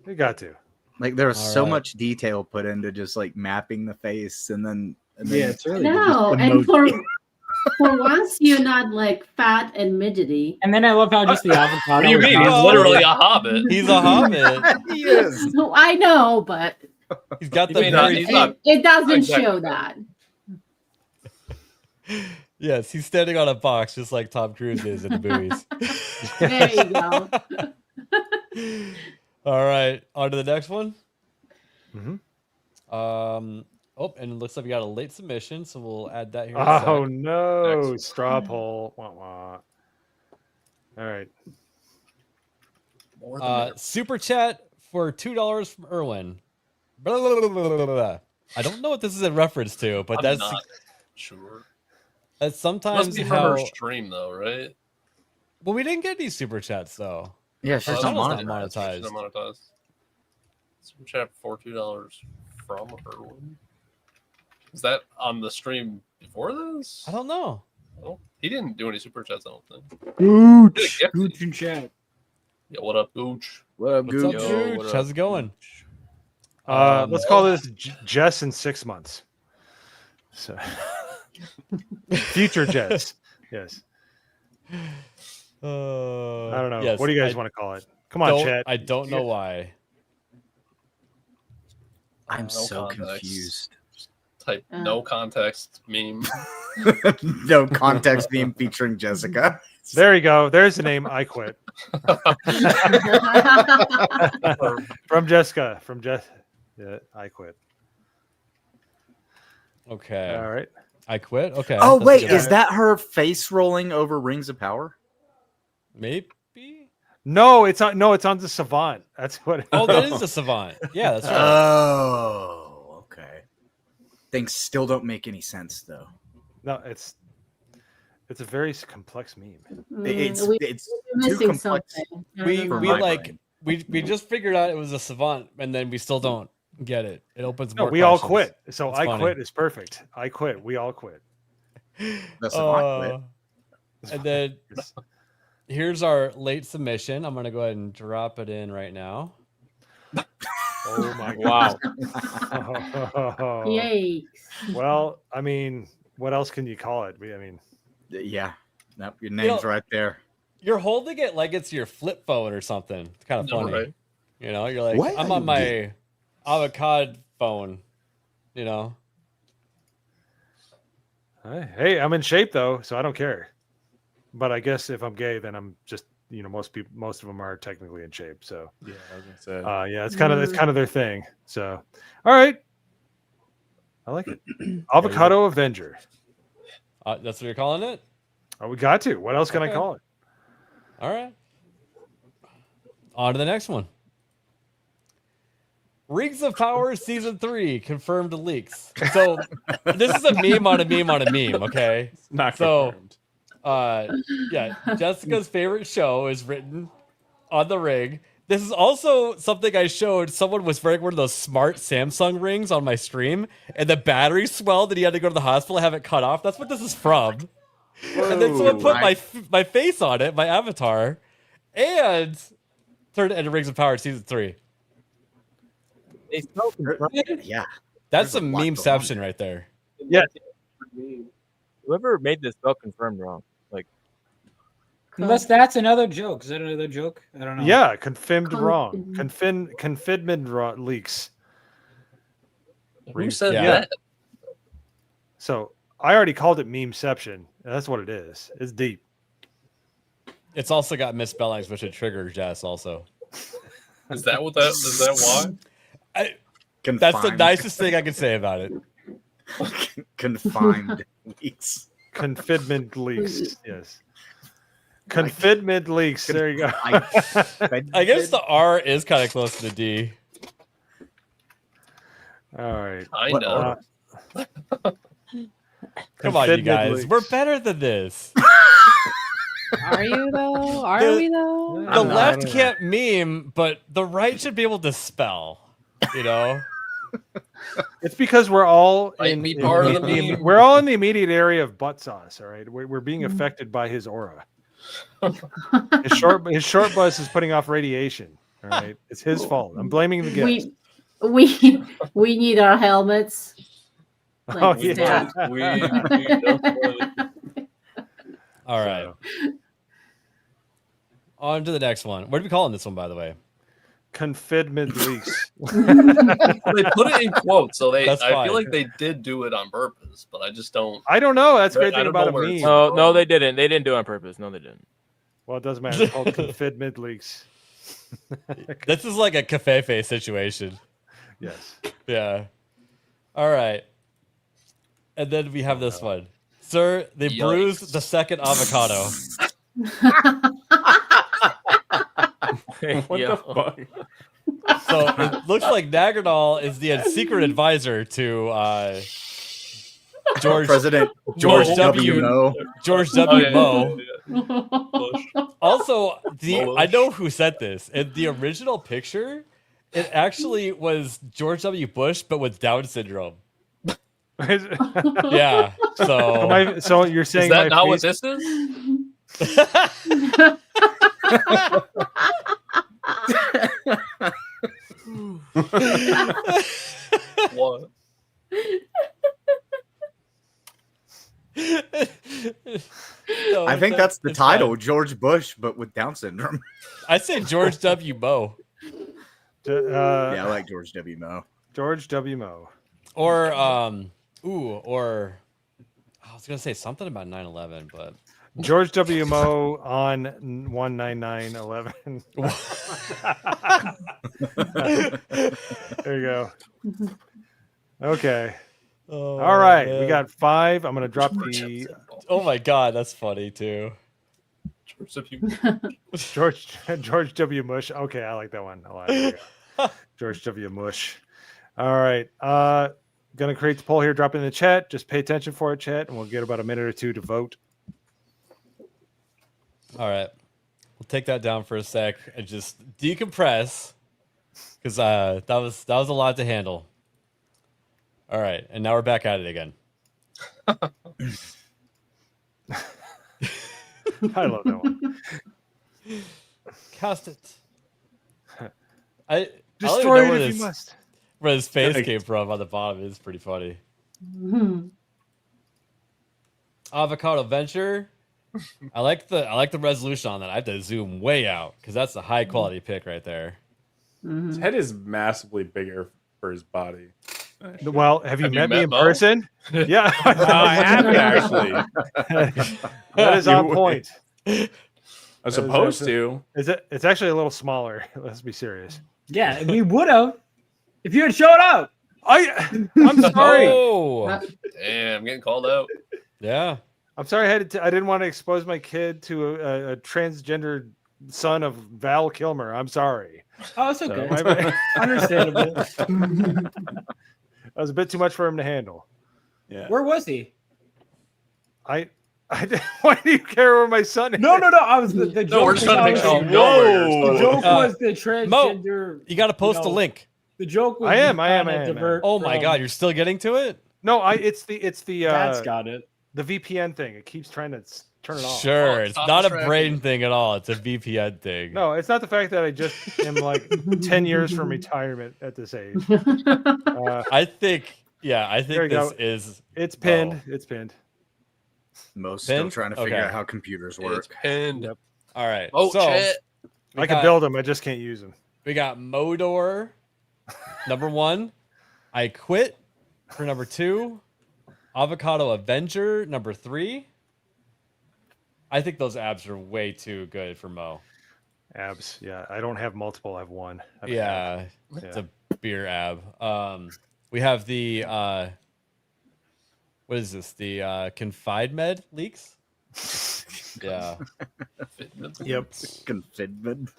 You got to. Like there was All so right. much detail put into just like mapping the face and then it's really No, just and emoji. for once you're not like fat and midgety. And then I love how just the avocado. What do you is mean? not- He's literally a hobbit. He's a hobbit. He is. So I know, but He's got the mean, not- very he's not- it doesn't exactly. show that. Yes, he's standing on a box just like Tom Cruise is in the movies. There you go. All right, on to the next one. Mhm. Oh, and it looks like we got a late submission, so we'll add that here. in a Oh sec. no, straw poll. Wah, wah. All right. Super chat for $2 from Erwin. Blah, blah, blah, blah, blah, blah. I don't know what this is in reference to, but I'm that's not sure. that's Must sometimes be from how. her stream though, right? Well, we didn't get any super chats though. Yeah, she's Our not channel's monetized. She's not monetized. Super chat for $2 from Erwin. Is that on the stream before this? I don't know. Oh, he didn't do any super chats, I don't think. Gooch. Gooch in chat. Yeah, what up, Gooch? What up, What's up, Gooch? Yo, what Gooch? up, How's it going? Let's call this Jess in 6 months. So, future Jess. Yes. I don't know. Yes, What do you guys I want to call it? Come on, chat. I don't know why. I'm No so context. confused. Type no context meme. No context being featuring Jessica. There you go. There's the name. I quit. From Jessica. From Jess. Yeah, I quit. Okay. All right. I quit. Okay. Oh that's wait, good. is that her face rolling over Rings of Power? Maybe? No, it's on. No, it's on the Savant. That's what. Oh, that is the Savant. Yeah, that's right. Oh, okay. Things still don't make any sense though. No, it's a very complex meme. It's we're too missing complex. something. I We don't know. we like we just figured out it was a Savant, and then we still don't get it. It opens No, more. we all questions. quit. So It's I funny. quit is perfect. I quit. We all quit. The Savant quit. And then here's our late submission. I'm gonna go ahead and drop it in right now. Oh my Wow. God. Yay. Well, I mean, what else can you call it? I mean, Yeah. Nope, your name's right there. You're holding it like it's your flip phone or something. It's kind of No, funny. right? You know, you're like, What I'm are on you my doing? avocado phone. You know. hey, I'm in shape though, so I don't care. But I guess if I'm gay, then I'm just, most of them are technically in shape. So Yeah, I was gonna say. yeah, it's kind of their thing. So, all right, I like it. Avocado Avenger. That's what you're calling it? Oh, we got to. What else can I Okay. call it? All right. On to the next one. Rings of Power Season 3 confirmed leaks. So this is a meme on a meme on a meme, okay? Not so confirmed. yeah, Jessica's favorite show is written on the ring. This is also something I showed. Someone was wearing one of those smart Samsung rings on my stream, and the battery swelled, and he had to go to the hospital and have it cut off. That's what this is from. And then someone put my face on it, my avatar, and turned it into Rings of Power Season 3. They still confirmed. Yeah. That's There's a some lot going memeception right there. Yeah. Whoever made this spell confirmed wrong. Like, Unless that's another joke. Is that another joke? I don't know. Yeah, confirmed wrong. Confirmed leaks. Who said Yeah. that? So I already called it memeception. And that's what it is. It's deep. It's also got misspellings, which would trigger Jess also. Is that what that? Is that why? That's the nicest thing I can say about it. Confined leaks. Confidment leaks. Yes. Confidment leaks. There you go. I guess the R is kind of close to the D. All right. I know. Come on, you Confidment guys. leaks. We're better than this. Are you though? Are we though? The left can't meme, but the right should be able to spell. You know? It's because we're all Might be part of the meme. we're all in the immediate area of butt sauce. All right, we're being affected by his aura. His short bus is putting off radiation. All right, it's his fault. I'm blaming the guest. We need our helmets. Oh, Like yeah. that. We definitely. All right. On to the next one. What are we calling this one, by the way? Confidment leaks. They put it in quotes, so That's I fine. feel like they did do it on purpose, but I just don't. I don't know. That's the great I thing don't about know a where meme. it's no, they didn't. They didn't do it on purpose. No, they didn't. Well, it doesn't matter. It's called confidment leaks. This is like a cafefe situation. Yes. Yeah. All right. And then we have this one. Sir, they Yikes. bruised the second avocado. What Yo. the fuck? So it looks like Nagardal is the secret advisor to President George George W. W. Moe. George Oh, W. yeah, Moe. yeah, yeah. Also, Bush. I know who said this. In the original picture, it actually was George W. Bush, but with Down syndrome. Yeah. So So you're saying Is that my not what face- this is? What? No, I think that's the it's title, fine. George Bush, but with Down syndrome. I say George W. Moe. Yeah, I like George W. Moe. George W. Moe. Or or I was gonna say something about 9/11, but George W. Moe on 19911. There you go. Okay. oh, All right. We man. got 5. I'm going to drop the Oh my god, that's funny too. George W. Mush. Okay, I like that one a lot. George W. Mush. All right. Gonna create the poll here. Drop it in the chat. Just pay attention for it, chat, and we'll get about a minute or two to vote. All right. We'll take that down for a sec and just decompress because that was a lot to handle. All right, and now we're back at it again. I love that one. Cast it. I Destroy don't even know it if you must. where his face came from on the bottom. It's pretty funny. Avocado Venture. I like the resolution on that. I have to zoom way out because that's a high quality pick right there. His head is massively bigger for his body. Well, have you met me in person? Yeah, I have actually. That is on point. I'm supposed to. It's actually a little smaller. Let's be serious. Yeah, we would have if you had showed up. I'm sorry. Oh, damn, I'm getting called out. Yeah, I'm sorry. I didn't want to expose my kid to a transgender son of Val Kilmer. I'm sorry. Oh, it's okay. Understandable. That was a bit too much for him to handle. Yeah. Where was he? I why do you care where my son is? No. I was the joke. No, we're just trying to make sure you know Whoa. The joke was the transgender. Mo, you got to post a link. The joke was I am. Oh my god, you're still getting to it? No, it's the Dad's got it. The VPN thing. It keeps trying to turn it off. Sure, it's not a brain thing at all. It's a VPN thing. No, it's not the fact that I just am like 10 years from retirement at this age. I think this go. is. It's pinned. It's pinned. Most still Pinned? trying to figure Okay. out how computers work. It's pinned. Yep. All right. Oh, so shit. we I can got- build them. I just can't use them. We got Modor, number 1. I Quit for number 2. Avocado Avenger, number 3. I think those abs are way too good for Mo. Abs. Yeah, I don't have multiple. I have one. I have an Yeah, ab. it's a beer ab. We have the what is this? The Confide Med leaks. Yeah. Yep. Confidment.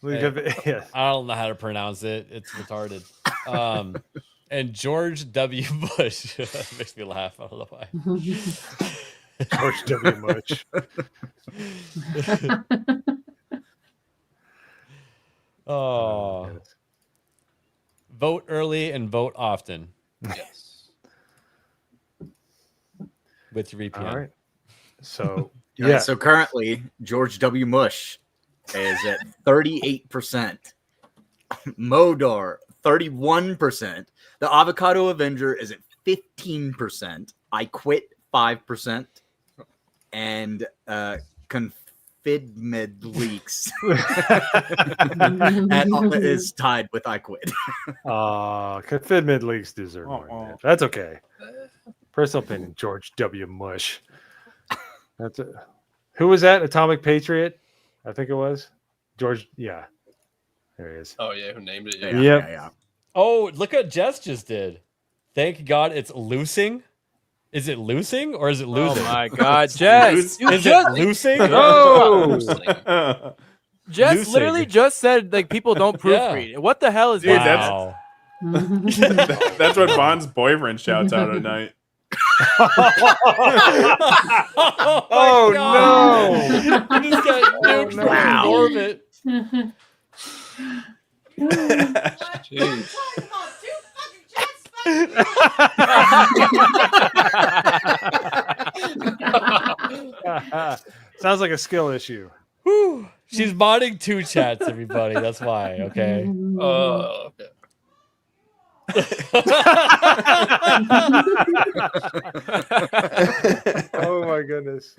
Yeah. I don't know how to pronounce it. It's retarded. And George W. Bush makes me laugh. I don't know why. George W. Bush. Oh. Vote early and vote often. Yes. With your VPN. All right. So Yeah. So currently, George W. Mush is at 38%. Modor 31%. The Avocado Avenger is at 15%. I Quit 5%. And Confidmed Leaks is tied with I Quit. Confidment leaks deserve more than that. That's okay. Personal opinion, George W. Mush. That's it. Who was that? Atomic Patriot? I think it was. George, yeah. There he is. Oh yeah, who named it? Yeah. Oh, look what Jess just did. Thank God it's loosing. Is it loosing or is it losing? Oh my God, Jess! Is it loosing? Oh, Jess Loosing. literally just said like people don't proofread. What the hell is Dude, that? that's what Vaughn's boyfriend shouts out at night. Oh, no! You just got nuked from orbit. Jeez. Sounds like a skill issue. Whew. She's modding 2 chats, everybody. That's why. Okay. Okay. Oh my goodness.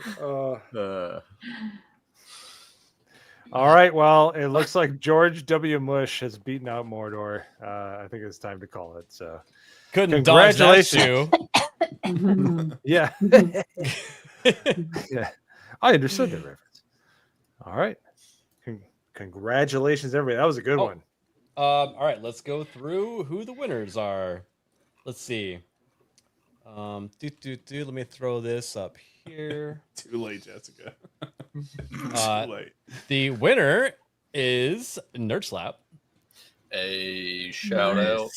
All right. Well, it looks like George W. Mush has beaten out Mordor. I think it's time to call it. So, Couldn't dodge that shoe. Yeah. Yeah. I understood that reference. All right. Congratulations, everybody. That was a good one. All right, let's go through who the winners are. Let's see. Let me throw this up here. Too late, Jessica. Too late. The winner is Nerd Slap. A shout out.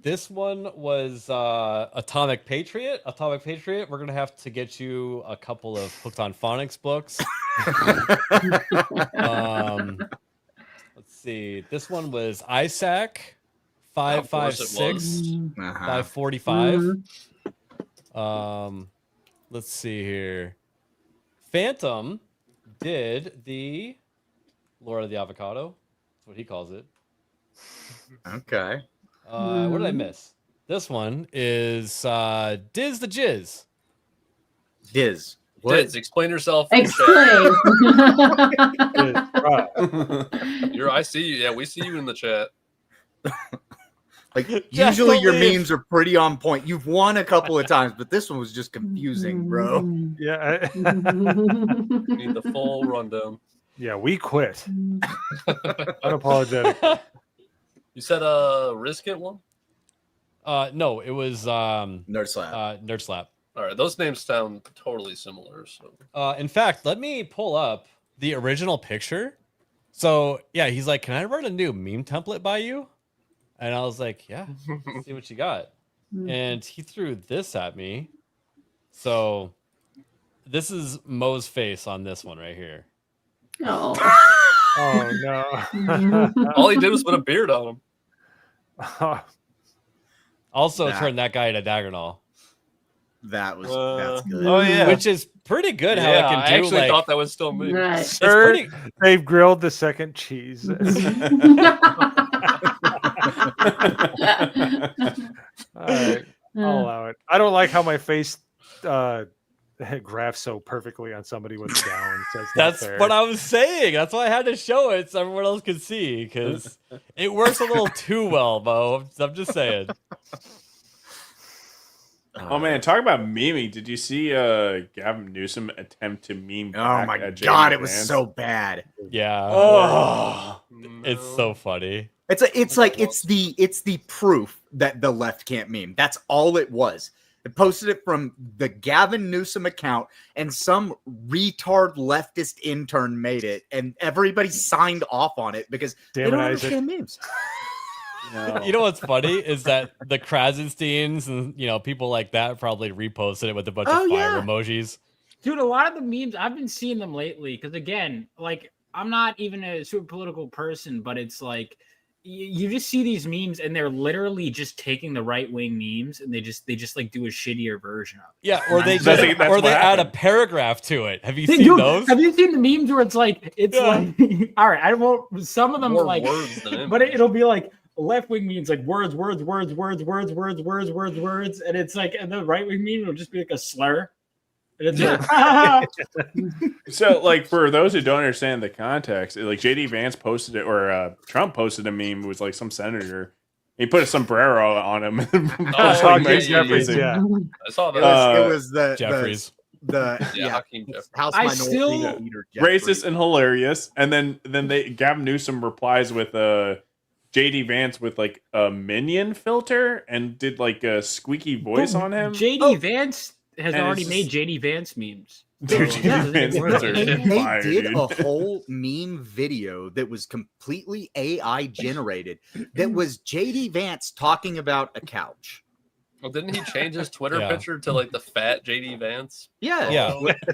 This one was Atomic Patriot. Atomic Patriot, we're gonna have to get you a couple of Hooked on Phonics books. Let's see. This one was Isaac 556 545. Let's see here. Phantom did the Lord of the Avocado. That's what he calls it. Okay. What did I miss? This one is Diz the Jizz. Diz. Diz, explain yourself. Explain. I see you. Yeah, we see you in the chat. Like usually your memes are pretty on point. You've won a couple of times, but this one was just confusing, bro. Yeah. Need the full rundown. Yeah, we quit. Unapologetic. You said Risk It one? No, it was Nerd Slap. Nerd Slap. All right, those names sound totally similar. So, in fact, let me pull up the original picture. So yeah, he's like, "Can I run a new meme template by you?" And I was like, "Yeah, let's see what you got." And he threw this at me. So this is Mo's face on this one right here. Oh. Oh no! all he did was put a beard on him. Also turned that guy into Daggernall. That's good. Oh yeah, which is pretty good. How it can do. I actually like, thought that was still me. Right. Sir, pretty... they've grilled the second cheese. All right, I'll allow it. I don't like how my face graphs so perfectly on somebody with a gown. So that's what I was saying. That's why I had to show it so everyone else could see, because it works a little too well, Mo. I'm just saying. Oh man, talk about memeing. Did you see Gavin Newsom attempt to meme? Oh my god, it was so bad. Yeah. Oh, it's so funny. It's the proof that the left can't meme. That's all it was. It posted it from the Gavin Newsom account, and some retard leftist intern made it, and everybody signed off on it because they don't understand memes. No. You know what's funny is that the Krasensteins and people like that probably reposted it with a bunch of fire emojis. Dude, a lot of the memes I've been seeing them lately because again, like I'm not even a super political person, but it's like you just see these memes and they're literally just taking the right wing memes and they just like do a shittier version of it. Yeah, or they add a paragraph to it. Have you seen those? Have you seen the memes where it's like like all right, I won't some of them More like words than but it'll be like left wing means like words, and it's like, and the right wing meme will just be like a slur. And it's like, so like for those who don't understand the context, like JD Vance posted it, or Trump posted a meme. It was like some senator. He put a sombrero on him. Jeffries, yeah. I saw that. It was the Jeffries. Hakeem Jeffries. House I Minority still Leader Jeffries. Racist and hilarious. And then Gavin Newsom replies with JD Vance with like a minion filter and did like a squeaky voice on him. JD Vance has And already it's made JD Vance memes. Dude, JD Vance memes are They fire, did dude. a whole meme video that was completely AI generated. That was JD Vance talking about a couch. Well, didn't he change his Twitter Yeah. picture to like the fat JD Vance? Yeah.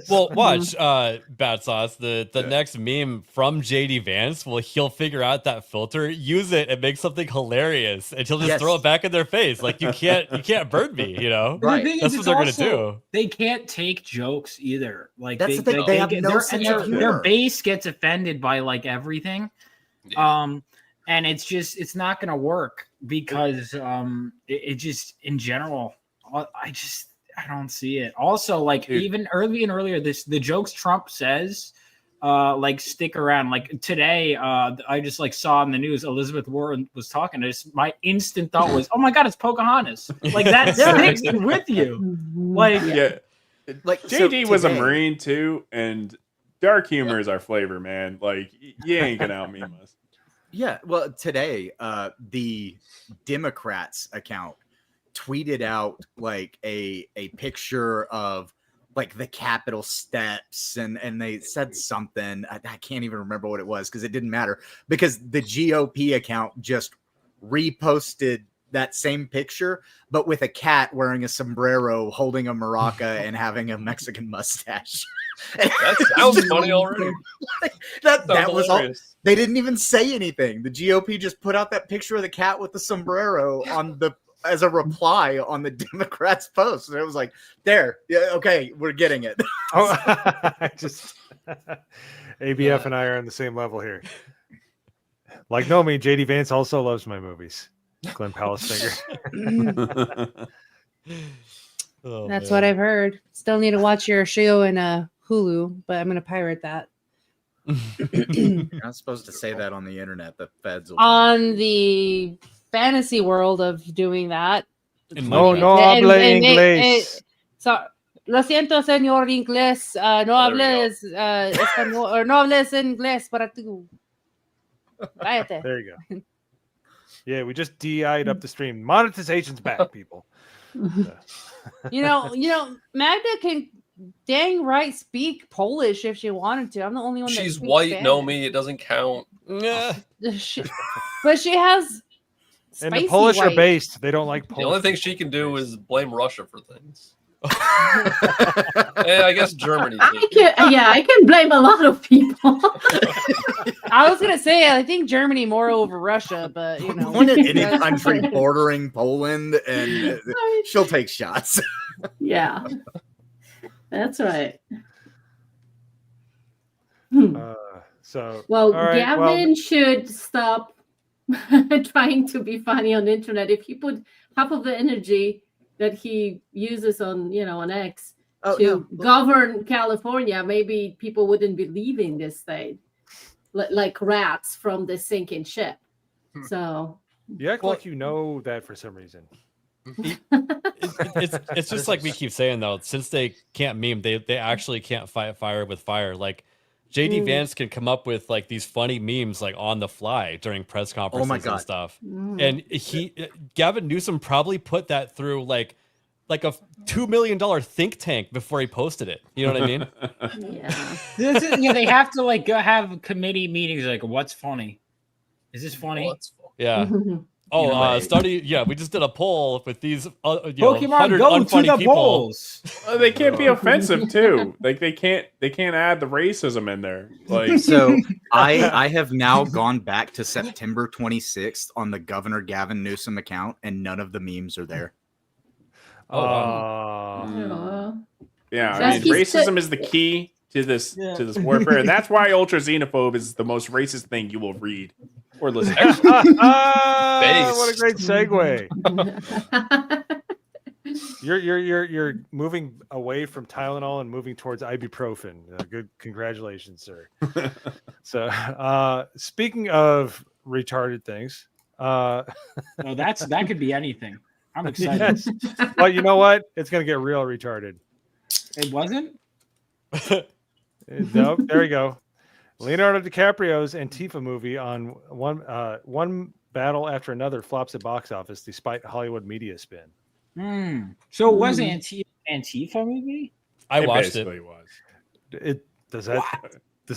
Well, watch BATTSAUCE. The next meme from JD Vance, he'll figure out that filter, use it, and make something hilarious, and he'll just throw it back in their face. Like you can't burn me, Right. The thing That's is, what they're gonna also, do. They can't take jokes either. Like That's the thing. They have no sense of their humor. base gets offended by like everything. And it's not gonna work because it just in general I don't see it. Also, like even earlier the jokes Trump says like stick around. Like today I just like saw in the news Elizabeth Warren was talking. My instant thought was, oh my god, it's Pocahontas. Like that sticks with you. Like Like JD was a Marine too, and dark humor is our flavor, man. Like you ain't gonna out meme us. Yeah, well, today the Democrats account tweeted out like a picture of like the Capitol steps, and they said something. I can't even remember what it was because it didn't matter, because the GOP account just reposted that same picture, but with a cat wearing a sombrero, holding a maraca, and having a Mexican mustache. That sounds funny already. that was all. They didn't even say anything. The GOP just put out that picture of the cat with the sombrero as a reply on the Democrats' post, and it was like, there, yeah, okay, we're getting it. ABF and I are on the same level here. Like, no, me, JD Vance also loves my movies. Glenn Palestinger. That's what I've heard. Still need to watch your show in Hulu, but I'm gonna pirate that. You're not supposed to say that on the internet. The feds will On the fantasy world of doing that. No habla inglés. So, lo siento, señor inglés. No hables español, or no hables inglés para tú. Cállate. There you go. Yeah, we just DI'd up the stream. Monetization's back, people. You know, Magda can dang right speak Polish if she wanted to. I'm the only one that She's speaks white, Spanish. no me, it doesn't count. But she has and the Polish white. are based. They don't like Polish. The only thing she can do is blame Russia for things. And I guess Germany too. I can blame a lot of people. I was gonna say I think Germany more over Russia, but you know, Point at any country bordering Poland, and she'll take shots. Yeah, that's right. So well, all right, Gavin should stop trying to be funny on the internet. If he put half of the energy that he uses on on X to govern California, maybe people wouldn't be leaving this state like rats from the sinking ship. So you act like you know that for some reason. It's just like we keep saying though, since they can't meme, they actually can't fight fire with fire. Like JD Vance can come up with like these funny memes like on the fly during press conferences and stuff. And Gavin Newsom probably put that through like a $2 million think tank before he posted it. You know what I mean? Yeah. They have to like go have committee meetings. Like, what's funny? Is this funny? Yeah. Study. Yeah, we just did a poll with these Pokemon 100 go unfunny to the people. polls. They can't be offensive too. Like they can't add the racism in there. Like so, I have now gone back to September 26th on the Governor Gavin Newsom account, and none of the memes are there. Yeah, I mean, racism is the key to this warfare, and that's why ultra xenophobe is the most racist thing you will read or listen to. What a great segue. You're moving away from Tylenol and moving towards ibuprofen. Good, congratulations, sir. So, speaking of retarded things, that could be anything. I'm excited. Yes. Well, you know what? It's gonna get real retarded. It wasn't? Nope. There we go. Leonardo DiCaprio's Antifa movie on one battle after another flops at box office despite Hollywood media spin. So it was Antifa movie? I watched it. Does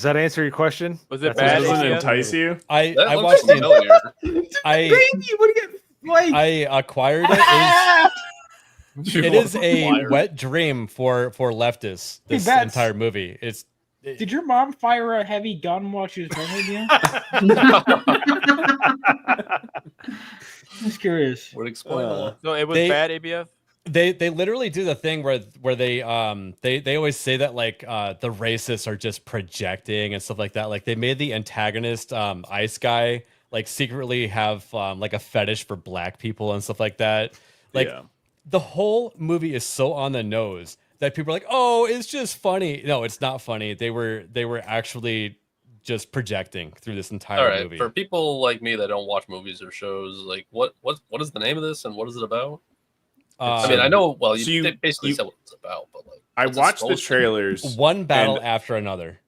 that answer your question? Was it bad? Doesn't entice you? I watched it. I acquired it. It is a wet dream for leftists. This entire movie. Did your mom fire a heavy gun while she was pregnant with you? I'm just curious. Would explain a lot. So it was bad, ABF? They literally do the thing where they always say that like the racists are just projecting and stuff like that. Like they made the antagonist Ice Guy like secretly have like a fetish for black people and stuff like that. Like the whole movie is so on the nose that people are like, oh, it's just funny. No, it's not funny. They were actually just projecting through this entire movie. For people like me that don't watch movies or shows, like what is the name of this and what is it about? I mean, I know. Well, they basically said what it's about, but like I watched the trailers, one battle after another,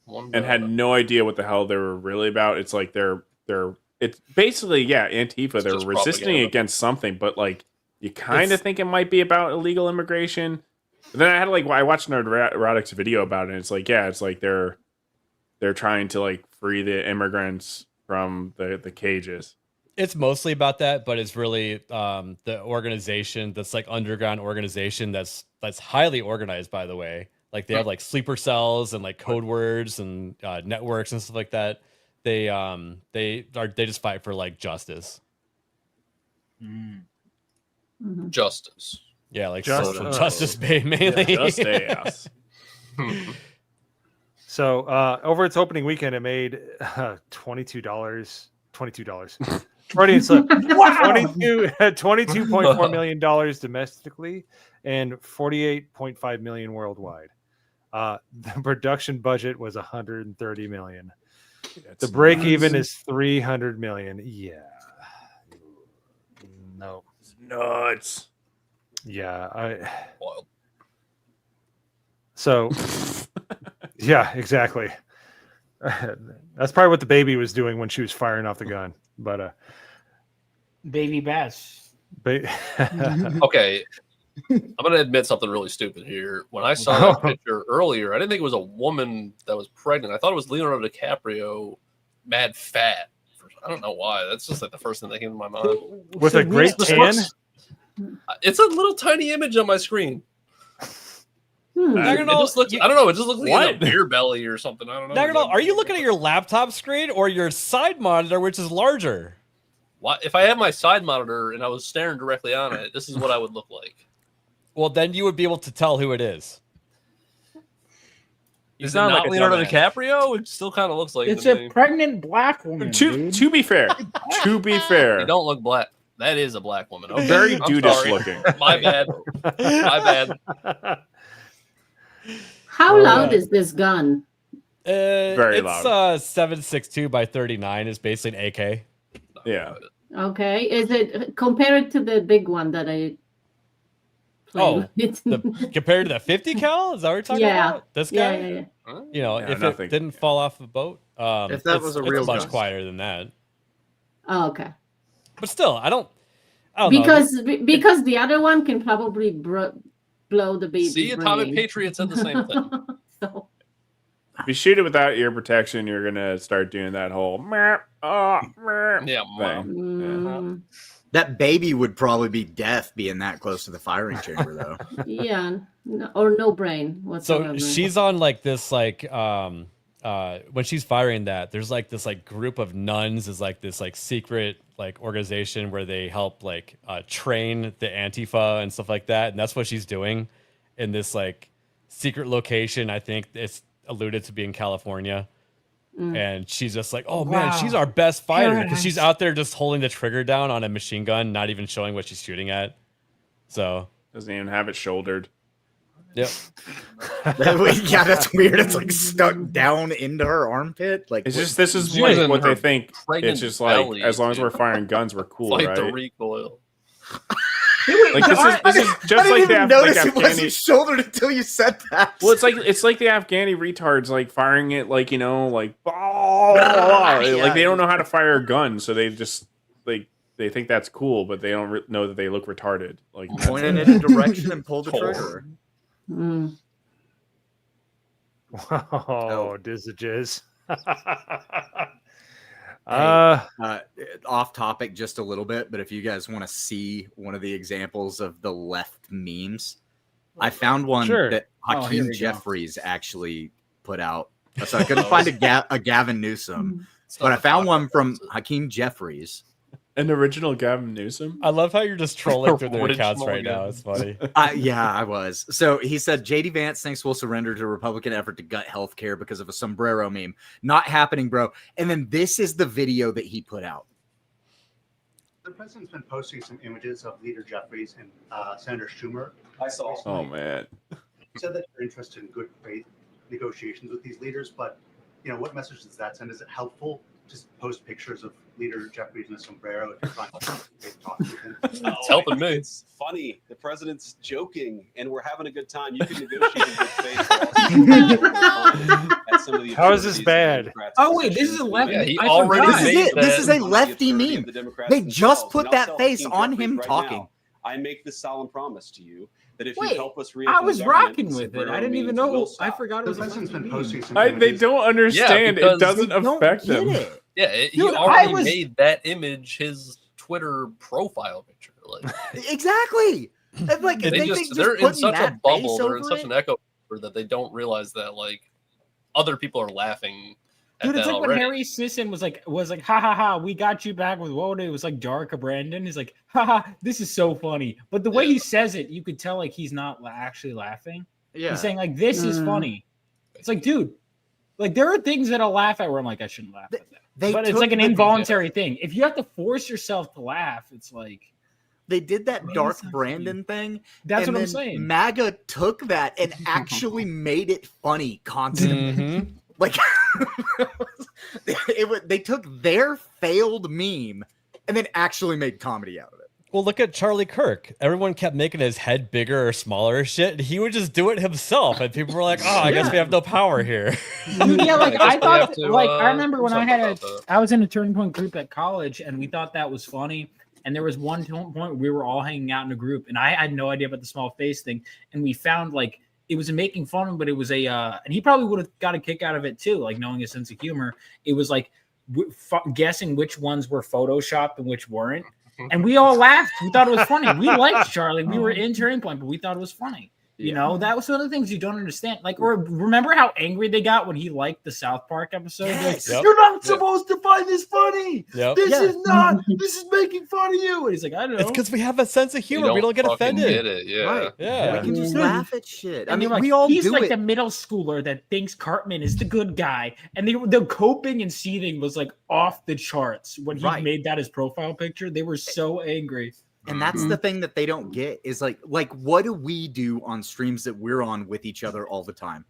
and had no idea what the hell they were really about. It's like it's basically Antifa. They're resisting against something, but like you kind of think it might be about illegal immigration. But then I watched Neurotic's video about it. And it's like, yeah, it's like they're trying to like free the immigrants from the cages. It's mostly about that, but it's really the organization that's like underground organization that's highly organized, by the way. Like they have like sleeper cells and like code words and networks and stuff like that. They just fight for like justice. Justice. Yeah, like Social justice mainly. Justice. So over its opening weekend, it made $22. Freudian slip. $22.4 million domestically and $48.5 million worldwide. The production budget was $130 million. The break even is $300 million. Yeah. No. It's nuts. Yeah. Wild. So, yeah, exactly. That's probably what the baby was doing when she was firing off the gun. But Baby Bass. Okay. I'm going to admit something really stupid here. When I saw that picture earlier, I didn't think it was a woman that was pregnant. I thought it was Leonardo DiCaprio, mad fat. I don't know why. That's just like the first thing that came to my mind. With a great tan? It's a little tiny image on my screen. Naganol, it just looks, I don't know. It just looks like a beer belly or something. I don't know. Naganol, are you looking at your laptop screen or your side monitor, which is larger? What if I have my side monitor and I was staring directly on it? This is what I would look like. Well, then you would be able to tell who it is. It's not like Leonardo DiCaprio. It still kind of looks like It's a pregnant black woman. To be fair, you don't look black. That is a black woman. Okay. Very I'm dudish sorry. looking. My bad. My bad. How loud is this gun? Very loud. It's 7.62 by 39 is basically an AK. Yeah. Okay. Is it compared to the big one that I played with? Compared to the 50 cal? Is that what you're talking about? This guy? Yeah. You know, Yeah, if nothing. it didn't fall off the boat, If that was a real it's much gun. quieter than that. Oh, okay. But still, I don't know. Because the other one can probably blow the baby. See, Atomic Patriot said the same thing. So. If you shoot it without ear protection, you're gonna start doing that whole Mm. That baby would probably be deaf being that close to the firing chamber, though. Yeah, or no brain whatsoever. So she's on like this when she's firing that, there's like this like group of nuns is like this like secret like organization where they help like train the Antifa and stuff like that, and that's what she's doing in this like secret location. I think it's alluded to be in California. And she's just like, oh man, she's our best fighter because she's out there just holding the trigger down on a machine gun, not even showing what she's shooting at. So doesn't even have it shouldered. Yep. Yeah, that's weird. It's like stuck down into her armpit. Like it's just this is like what they think. It's just like belly, as long as we're firing guns, we're cool, Fight right? the recoil. Like this is just like the notice like it wasn't Afghani. shouldered until you said that. Well, it's like the Afghani retards like firing it like like like they don't know how to fire a gun, so they just like they think that's cool, but they don't know that they look retarded. Like point it in a direction and pull the trigger. Wow, disages. Off topic just a little bit, but if you guys want to see one of the examples of the left memes, I found one that Hakeem Jeffries actually put out. So I couldn't find a Gavin Newsom, but I found one from Hakeem Jeffries. An original Gavin Newsom? I love how you're just trolling through their accounts right now. It's funny. Yeah, I was. So he said, JD Vance thinks we'll surrender to a Republican effort to gut healthcare because of a sombrero meme. Not happening, bro. And then this is the video that he put out. The president's been posting some images of Leader Jeffries and Senator Schumer. I saw. Oh, man. He said that you're interested in good faith negotiations with these leaders, but what message does that send? Is it helpful to post pictures of Leader Jeffries in a sombrero if you're trying to talk to him? It's helping me. It's funny. The president's joking, and we're having a good time. You can negotiate in good faith. How is this bad? Oh wait, this is a lefty. Yeah, he already This is a lefty meme. They just put that face on him talking. I make this solemn promise to you that if Wait, you help us I reopen was the government, rocking with it. I Sombrero didn't even memes will know. I stop. forgot it The was a president's been fucking posting meme. some They images. don't understand. because It doesn't They don't affect get them. it. Yeah, he Dude, already I was- made that image his Twitter profile picture. Like Exactly. And, like, if they they just think they're just in putting such a that bubble, face they're in over such it, an echo chamber that they don't realize that like other people are laughing at Dude, it's that like when already. Harry Sisson was like, ha ha ha, we got you back with what it was like Darka Brandon. He's like, ha ha, this is so funny. But the way he says it, you could tell like he's not actually laughing. Yeah. He's saying like, this is funny. It's like, dude, like there are things that I'll laugh at where I'm like, I shouldn't laugh at that. they But it's took like an the- involuntary thing. If you have to force yourself to laugh, it's like They did that Maybe Dark it's not Brandon thing. That's and what I'm then saying. MAGA took that and actually made it funny constantly. Mhm. Like they took their failed meme and then actually made comedy out of it. Well, look at Charlie Kirk. Everyone kept making his head bigger or smaller or shit. He would just do it himself, and people were like, "Oh, I guess we have no power here." Dude, yeah, like I I guess we thought, have to, like I remember do when I something had about that. I was in a Turning Point group at college, and we thought that was funny. And there was one point we were all hanging out in a group, and I had no idea about the small face thing. And we found like it was a making fun of him, but it was a, and he probably would have got a kick out of it too, like knowing his sense of humor. It was like guessing which ones were photoshopped and which weren't. And we all laughed. We thought it was funny. We liked Charlie. We were in Turning Point, but we thought it was funny. You know, that was one of the things you don't understand. Like, or remember how angry they got when he liked the South Park episode? Yes. Like, Yep. you're not supposed to find this funny. Yep. This Yeah. is not. This is making fun of you. And he's like, I don't know. It's because we have a sense of They humor. We don't get fucking offended. get it, yeah. Right. Yeah. We can just Mhm. laugh at shit. I And mean, they're like, we all he's do like it. the middle schooler that thinks Cartman is the good guy, and the coping and seething was like off the charts when he Right. made that his profile picture. They were so angry. And that's the thing that they don't get is like what do we do on streams that we're on with each other all the time?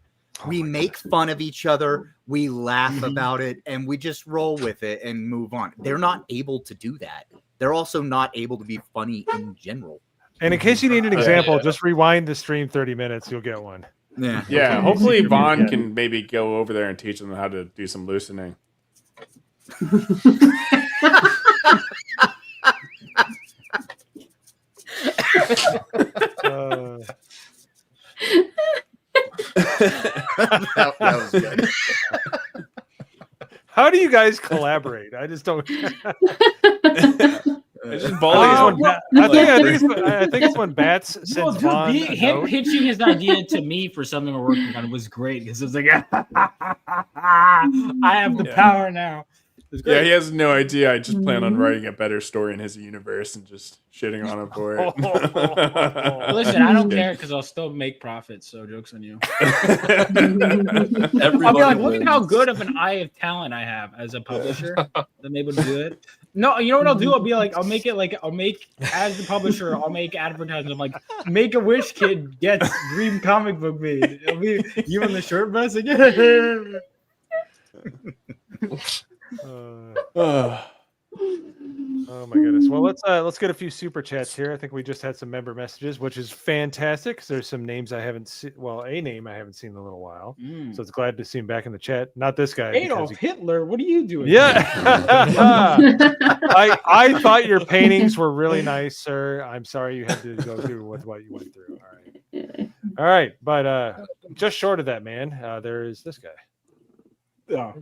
We make fun of each other, we laugh about it, and we just roll with it and move on. They're not able to do that. They're also not able to be funny in general. And in case you need an example, yeah. just rewind the stream 30 minutes. You'll get one. Yeah. Yeah, hopefully Vaughn can maybe go over there and teach them how to do some loosening. that was good. How do you guys collaborate? I just don't. It's just I bullying. think it's when Bats Well, sends dude, Vaughn a him note. pitching his idea to me for something we're working on was great because it's like, I have the power now. It's Yeah, great. he has no idea. I just plan on writing a better story in his universe and just shitting on him for it. Listen, I don't care because I'll still make profits. So jokes on you. Everybody I'll be like, look at wins. how good of an eye of talent I have as a publisher. I'm able to do it. No, you know what I'll do? I'll be like, I'll make as the publisher, I'll make advertisements. I'm like, Make a Wish kid gets dream comic book made. It'll be you in the shirt vest. Like, Oh my goodness. Well, let's get a few super chats here. I think we just had some member messages, which is fantastic because there's some names I haven't seen. Well, a name I haven't seen in a little while, so it's glad to see him back in the chat. Not this guy. Adolf Hitler, what are you doing? Yeah. I thought your paintings were really nice, sir. I'm sorry you had to go through with what you went through. All right, but just short of that, man, there is this guy. Oh.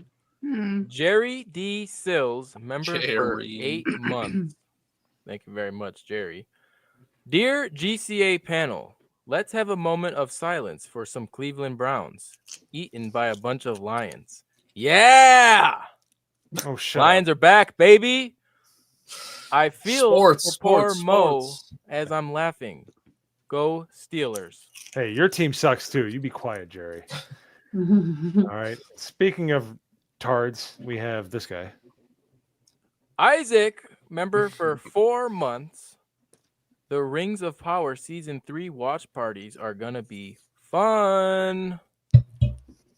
Jerry D. Sills, member for Jerry. 8 months. Thank you very much, Jerry. Dear GCA panel, let's have a moment of silence for some Cleveland Browns eaten by a bunch of lions. Yeah! Oh, shut Lions are back, baby. I feel Sports, for poor sports, Mo sports. as I'm laughing. Go Steelers. Hey, your team sucks too. You be quiet, Jerry. All right. Speaking of tards, we have this guy. Isaac, member for 4 months. The Rings of Power Season 3 watch parties are going to be fun.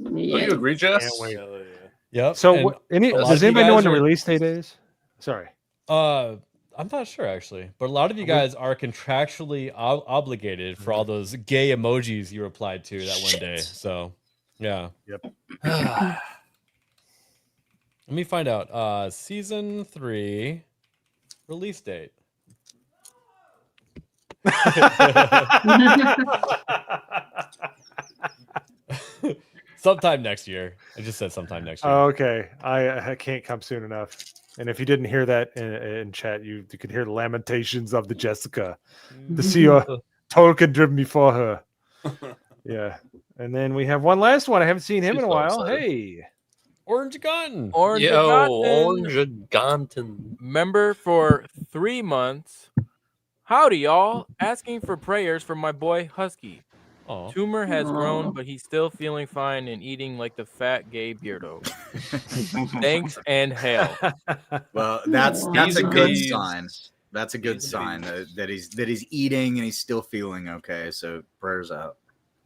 Do you agree, Jess? Can't wait. Yep. So, and what, a lot does of you anybody know when guys the are- release date is? Sorry. I'm not sure actually, but a lot of you guys are contractually obligated for all those gay emojis you replied to that one day. So, yeah. Yep. Let me find out. Season 3 release date. Sometime next year. I just said sometime next year. Oh, okay, I can't come soon enough. And if you didn't hear that in chat, you could hear the lamentations of the Jessica to see your Tolkien driven before her. Yeah, and then we have one last one. I haven't seen him in a while. Hey, Orange Gun. Orange Gonton. Member for 3 months. Howdy, y'all. Asking for prayers for my boy Husky. Tumor has grown, but he's still feeling fine and eating like the fat gay beardo. Thanks and hail. Well, that's a good sign. That's a good sign that he's eating and he's still feeling okay. So prayers out.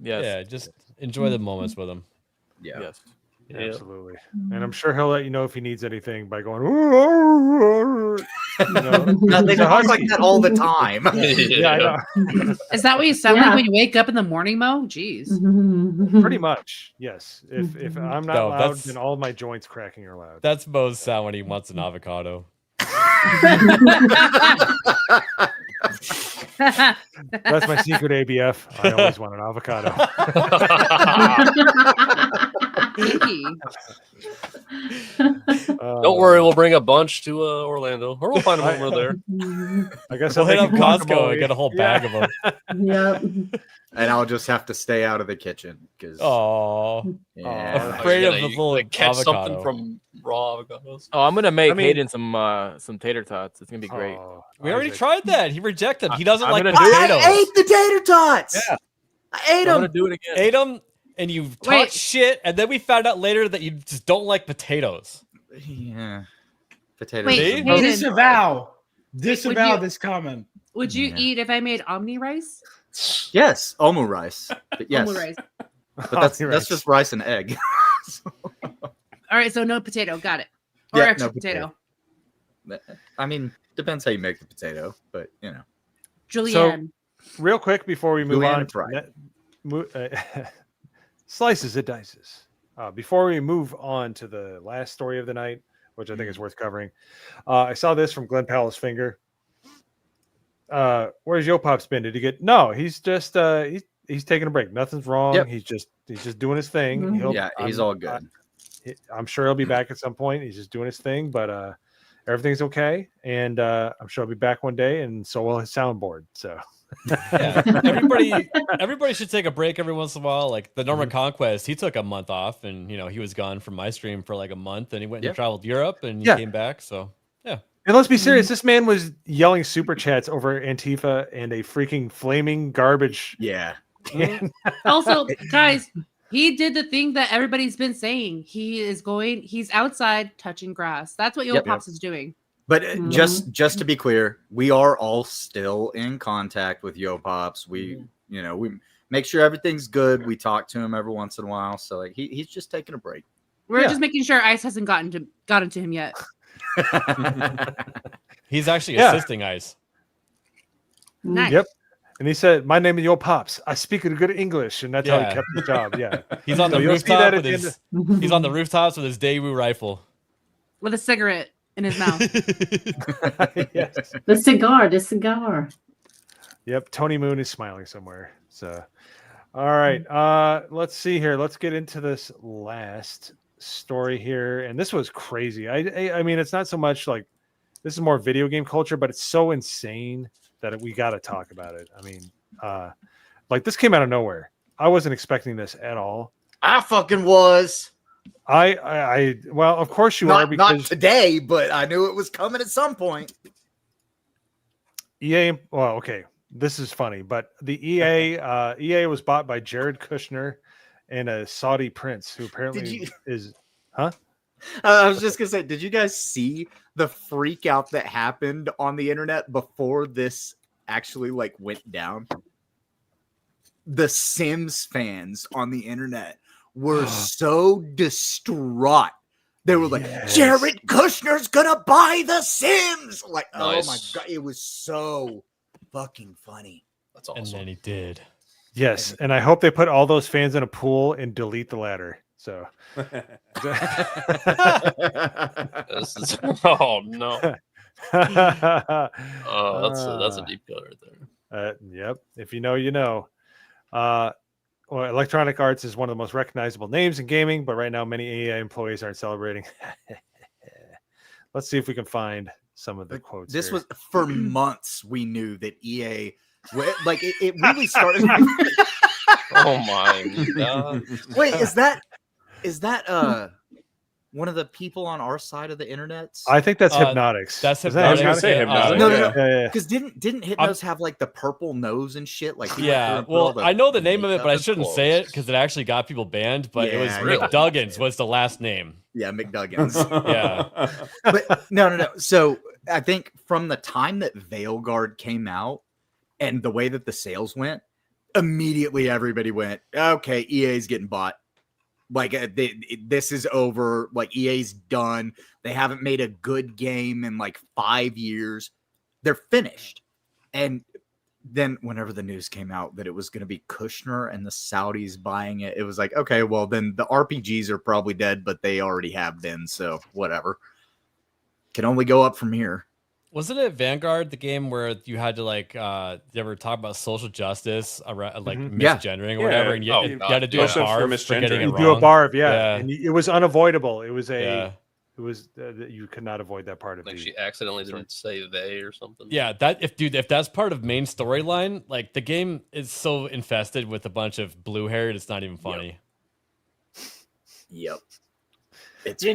Yes. Yeah, just enjoy the moments with him. Yeah. Yes. Absolutely. And I'm sure he'll let you know if he needs anything by going. You know, They talk like that all the time. Yeah, I know. Is that what you sound like when you wake up in the morning, Mo? Jeez. Pretty much, yes. If I'm not loud, then all my joints cracking are loud. That's Mo's sound when he wants an avocado. That's my secret ABF. I always want an avocado. Don't worry, we'll bring a bunch to Orlando, or we'll find them over there. I guess We'll I'll hit up make Costco and get a whole bag of them. Yep. And I'll just have to stay out of the kitchen because afraid of the little catch avocado. something from raw avocados. Oh, I'm gonna make Hayden some tater tots. It's gonna be great. We already tried that. He rejected. He doesn't I'm like gonna do it. potatoes. I ate the tater tots. Yeah. I ate I'm them. gonna do it again. Ate them, and you talked shit, and then we found out later that you just don't like potatoes. Yeah. Potatoes. Wait, are- Hayden, Disavow this comment. would you eat if I made omni rice? Yes, omu rice. But yes, Omu rice. but that's just rice and egg. All right, so no potato. Got it. Or Yeah, extra no potato. I mean, depends how you make the potato, but you know. Julienne. Real quick before we move Julienne on, and fried. slices and dices. Before we move on to the last story of the night, which I think is worth covering, I saw this from Glenn Powell's finger. Where's Yo Pop's been? Did he get? No, he's just he's taking a break. Nothing's wrong. Yep. He's just doing his thing. Yeah, he's all good. I'm sure he'll be back at some point. He's just doing his thing, but everything's okay, and I'm sure he'll be back one day, and so will his soundboard. So. Yeah, everybody should take a break every once in a while. Like the Norman Conquest, he took a month off, and he was gone from my stream for like a month, and he went and traveled Europe, and he came back. So yeah. And let's be serious. This man was yelling super chats over Antifa and a freaking flaming garbage. Yeah. Also, guys, he did the thing that everybody's been saying. He's outside touching grass. That's what Yo Pops is doing. But just to be clear, we are all still in contact with Yo Pops. We make sure everything's good. We talk to him every once in a while. So like he's just taking a break. We're just making sure Ice hasn't gotten to him yet. He's actually assisting Ice. Nice. Yep. And he said, "My name is Yo Pops. I speak good English," and that's how he kept his job. Yeah. He's on the So you'll see rooftop that with at the his. end He's on the rooftops with his Daewoo rifle. With a cigarette in his mouth. Yes. The cigar. Yep. Tony Moon is smiling somewhere. So, all right. Let's see here. Let's get into this last story here. And this was crazy. I mean, it's not so much like this is more video game culture, but it's so insane that we got to talk about it. I mean, like this came out of nowhere. I wasn't expecting this at all. I fucking was. Well, of course you are, because not today, but I knew it was coming at some point. EA. Well, okay, this is funny, but the EA was bought by Jared Kushner and a Saudi prince who apparently is. Huh? I was just gonna say, did you guys see the freak out that happened on the internet before this actually like went down? The Sims fans on the internet were so distraught. They were like, Jared Kushner's gonna buy the Sims. Like, oh my god, it was so fucking funny. That's awesome. And then he did. Yes, and I hope they put all those fans in a pool and delete the ladder. So, oh no! Oh, that's a deep cut right there. Yep. If you know, you know. Well, Electronic Arts is one of the most recognizable names in gaming, but right now many EA employees aren't celebrating. Let's see if we can find some of the quotes. This here. was for months. We knew that EA, like it really started. Oh my god! Wait, is that one of the people on our side of the internet? I think that's Hypnotics. That's Is Hypnotics. that I was gonna say Hypnotics. No. Yeah. Because didn't Hypnos have like the purple nose and shit? Like he went through Yeah, and put all well, the I know the name of it, makeup. but I It's shouldn't close. say it because it actually got people banned. But it was Yeah, really? McDuggins was the last name. Yeah, McDuggins. Yeah. But no. So I think from the time that Veilguard came out and the way that the sales went, immediately everybody went, okay, EA's getting bought. Like this is over. Like EA's done. They haven't made a good game in like 5 years. They're finished. And then whenever the news came out that it was going to be Kushner and the Saudis buying it, it was like, okay, well then the RPGs are probably dead, but they already have been. So whatever. Can only go up from here. Wasn't it Vanguard, the game where you had to like you ever talk about social justice around like Yeah. misgendering or Yeah. whatever, and you, Oh, you God. had to do Push-ups a for bar for getting misgendering. it You wrong. do a barf, yeah. Yeah. And it was unavoidable. It was Yeah. it was you could not avoid that part of Like the. she accidentally didn't say they or something. Yeah, that if that's part of main storyline, like the game is so infested with a bunch of blue haired, it's not even funny. Yep. It's Yeah,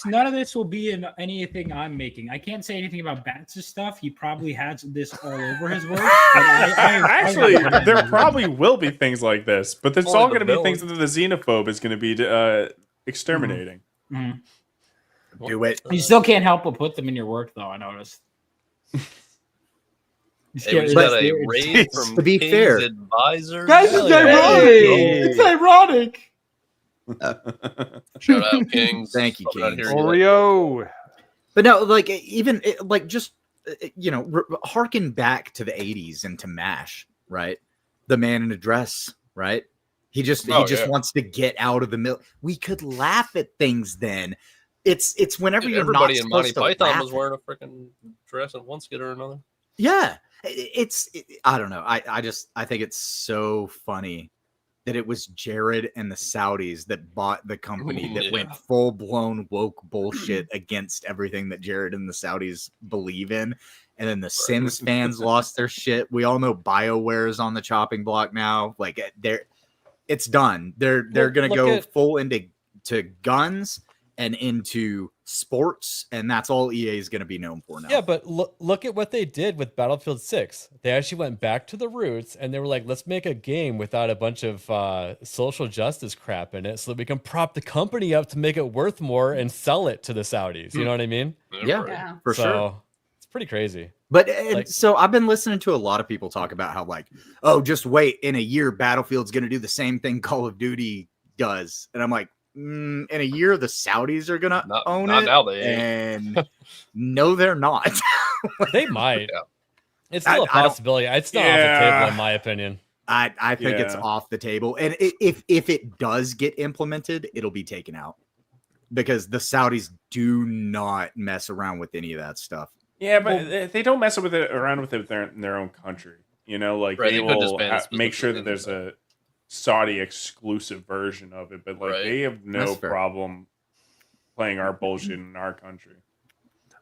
none of this will be in anything I'm making. I can't say anything about Bats' stuff. He probably has this all over his work. But Actually, there probably will be things like this, but there's Only all the going to be villain. things that the xenophobe is going to be exterminating. Mhm. Do it. You still can't help but put them in your work, though. I noticed. Hey, we just got a raid from To be King's fair- Advisor. Guys, it's ironic. It's ironic. Shout out Kings. Thank you, Probably not Kings. hearing you. Oreo. But no, like even like just harken back to the 80s and to MASH, right? The man in a dress, right? He just yeah. wants to get out of the mill. We could laugh at things then. It's whenever Dude, you're not everybody in Monty supposed to Python laugh. was wearing a freaking dress at one skit or another. Yeah, I don't know. I think it's so funny that it was Jared and the Saudis that bought the company that went full blown woke bullshit against everything that Jared and the Saudis believe in. And then the Sims fans lost their shit. We all know BioWare is on the chopping block now. Like it's done. They're gonna look go at- full into guns and into sports, and that's all EA is gonna be known for now. Yeah, but look at what they did with Battlefield 6. They actually went back to the roots and they were like, let's make a game without a bunch of social justice crap in it so that we can prop the company up to make it worth more and sell it to the Saudis. You know what I mean? Yeah, for So, sure. It's pretty crazy. But Like- so I've been listening to a lot of people talk about how like, oh, just wait, in a year Battlefield's going to do the same thing Call of Duty does, and I'm like, in a year the Saudis are going to own not it, now they ain't. and no, they're not. They might. Yeah. It's still a I don't- possibility. It's not off the table, in my opinion. I think it's Yeah. off the table, and if it does get implemented, it'll be taken out because the Saudis do not mess around with any of that stuff. Yeah, but they don't mess with it around with it in their own country. You know, like Right, they they could just will ban it make sure that specifically there's a Saudi exclusive version of it, but like Right. they have no That's fair. problem playing our bullshit in our country.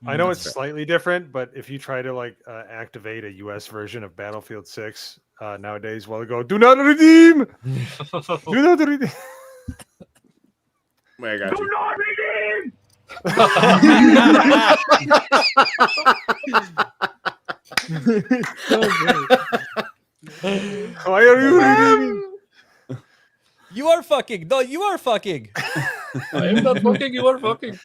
I know That's it's fair. slightly different, but if you try to like activate a U.S. version of Battlefield 6 nowadays, well, go do not redeem. Do not redeem. Wait, I got you. Why are you redeeming? You are fucking. No, you are fucking. I am not fucking. You are fucking.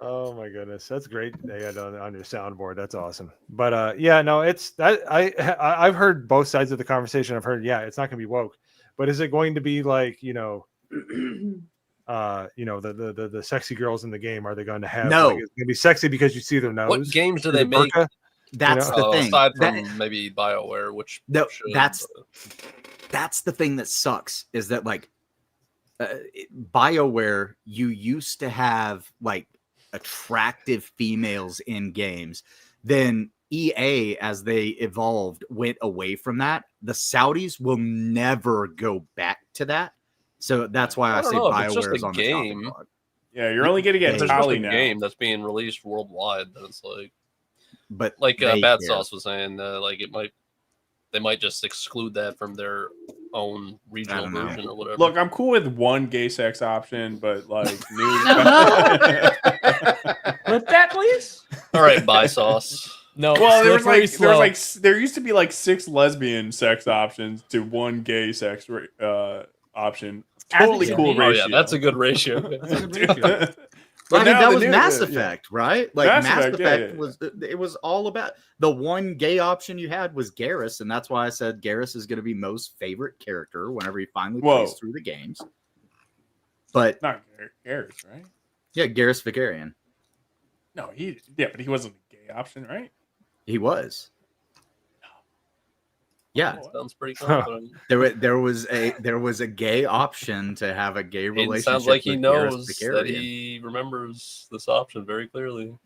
Oh my goodness, that's great. They had on your soundboard. That's awesome. But yeah, no, it's that I've heard both sides of the conversation. I've heard, yeah, it's not going to be woke, but is it going to be like the sexy girls in the game? Are they going to have? No. Like, it's going to be sexy because you see their nose. What games do through they the make? burqa? That's the thing. Aside That- from maybe BioWare, which No, should, that's but- that's the thing that sucks is that like BioWare, you used to have like attractive females in games. Then EA, as they evolved, went away from that. The Saudis will never go back to that. So that's why I, say don't know if it's just BioWare is a on the chopping game. block. Yeah, you're only gonna get If it's just Tally a now. game that's being released worldwide, then it's like, But like they Bad care. Sauce was saying, like they might just exclude that from their own regional don't know. version or whatever. Look, I'm cool with one gay sex option, but like new. Flip that, please. All right, bye sauce. No, Well, slippery slope. there used to be like 6 lesbian sex options to 1 gay sex option. Totally cool Oh ratio. yeah, that's a good ratio. But I mean, now that the was new- Mass yeah. Effect, right? Like Mass Mass Effect, Effect, yeah. was it was all about the one gay option you had was Garrus, and that's why I said Garrus is going to be Mo's favorite character whenever he finally plays through the games. But not Garrus, right? Yeah, Garrus Vicarian. No, but he wasn't a gay option, right? He was. Yeah, Sounds pretty confident. there was a gay option to have a gay It relationship. sounds like he with Garrus knows that Vicarian. he remembers this option very clearly.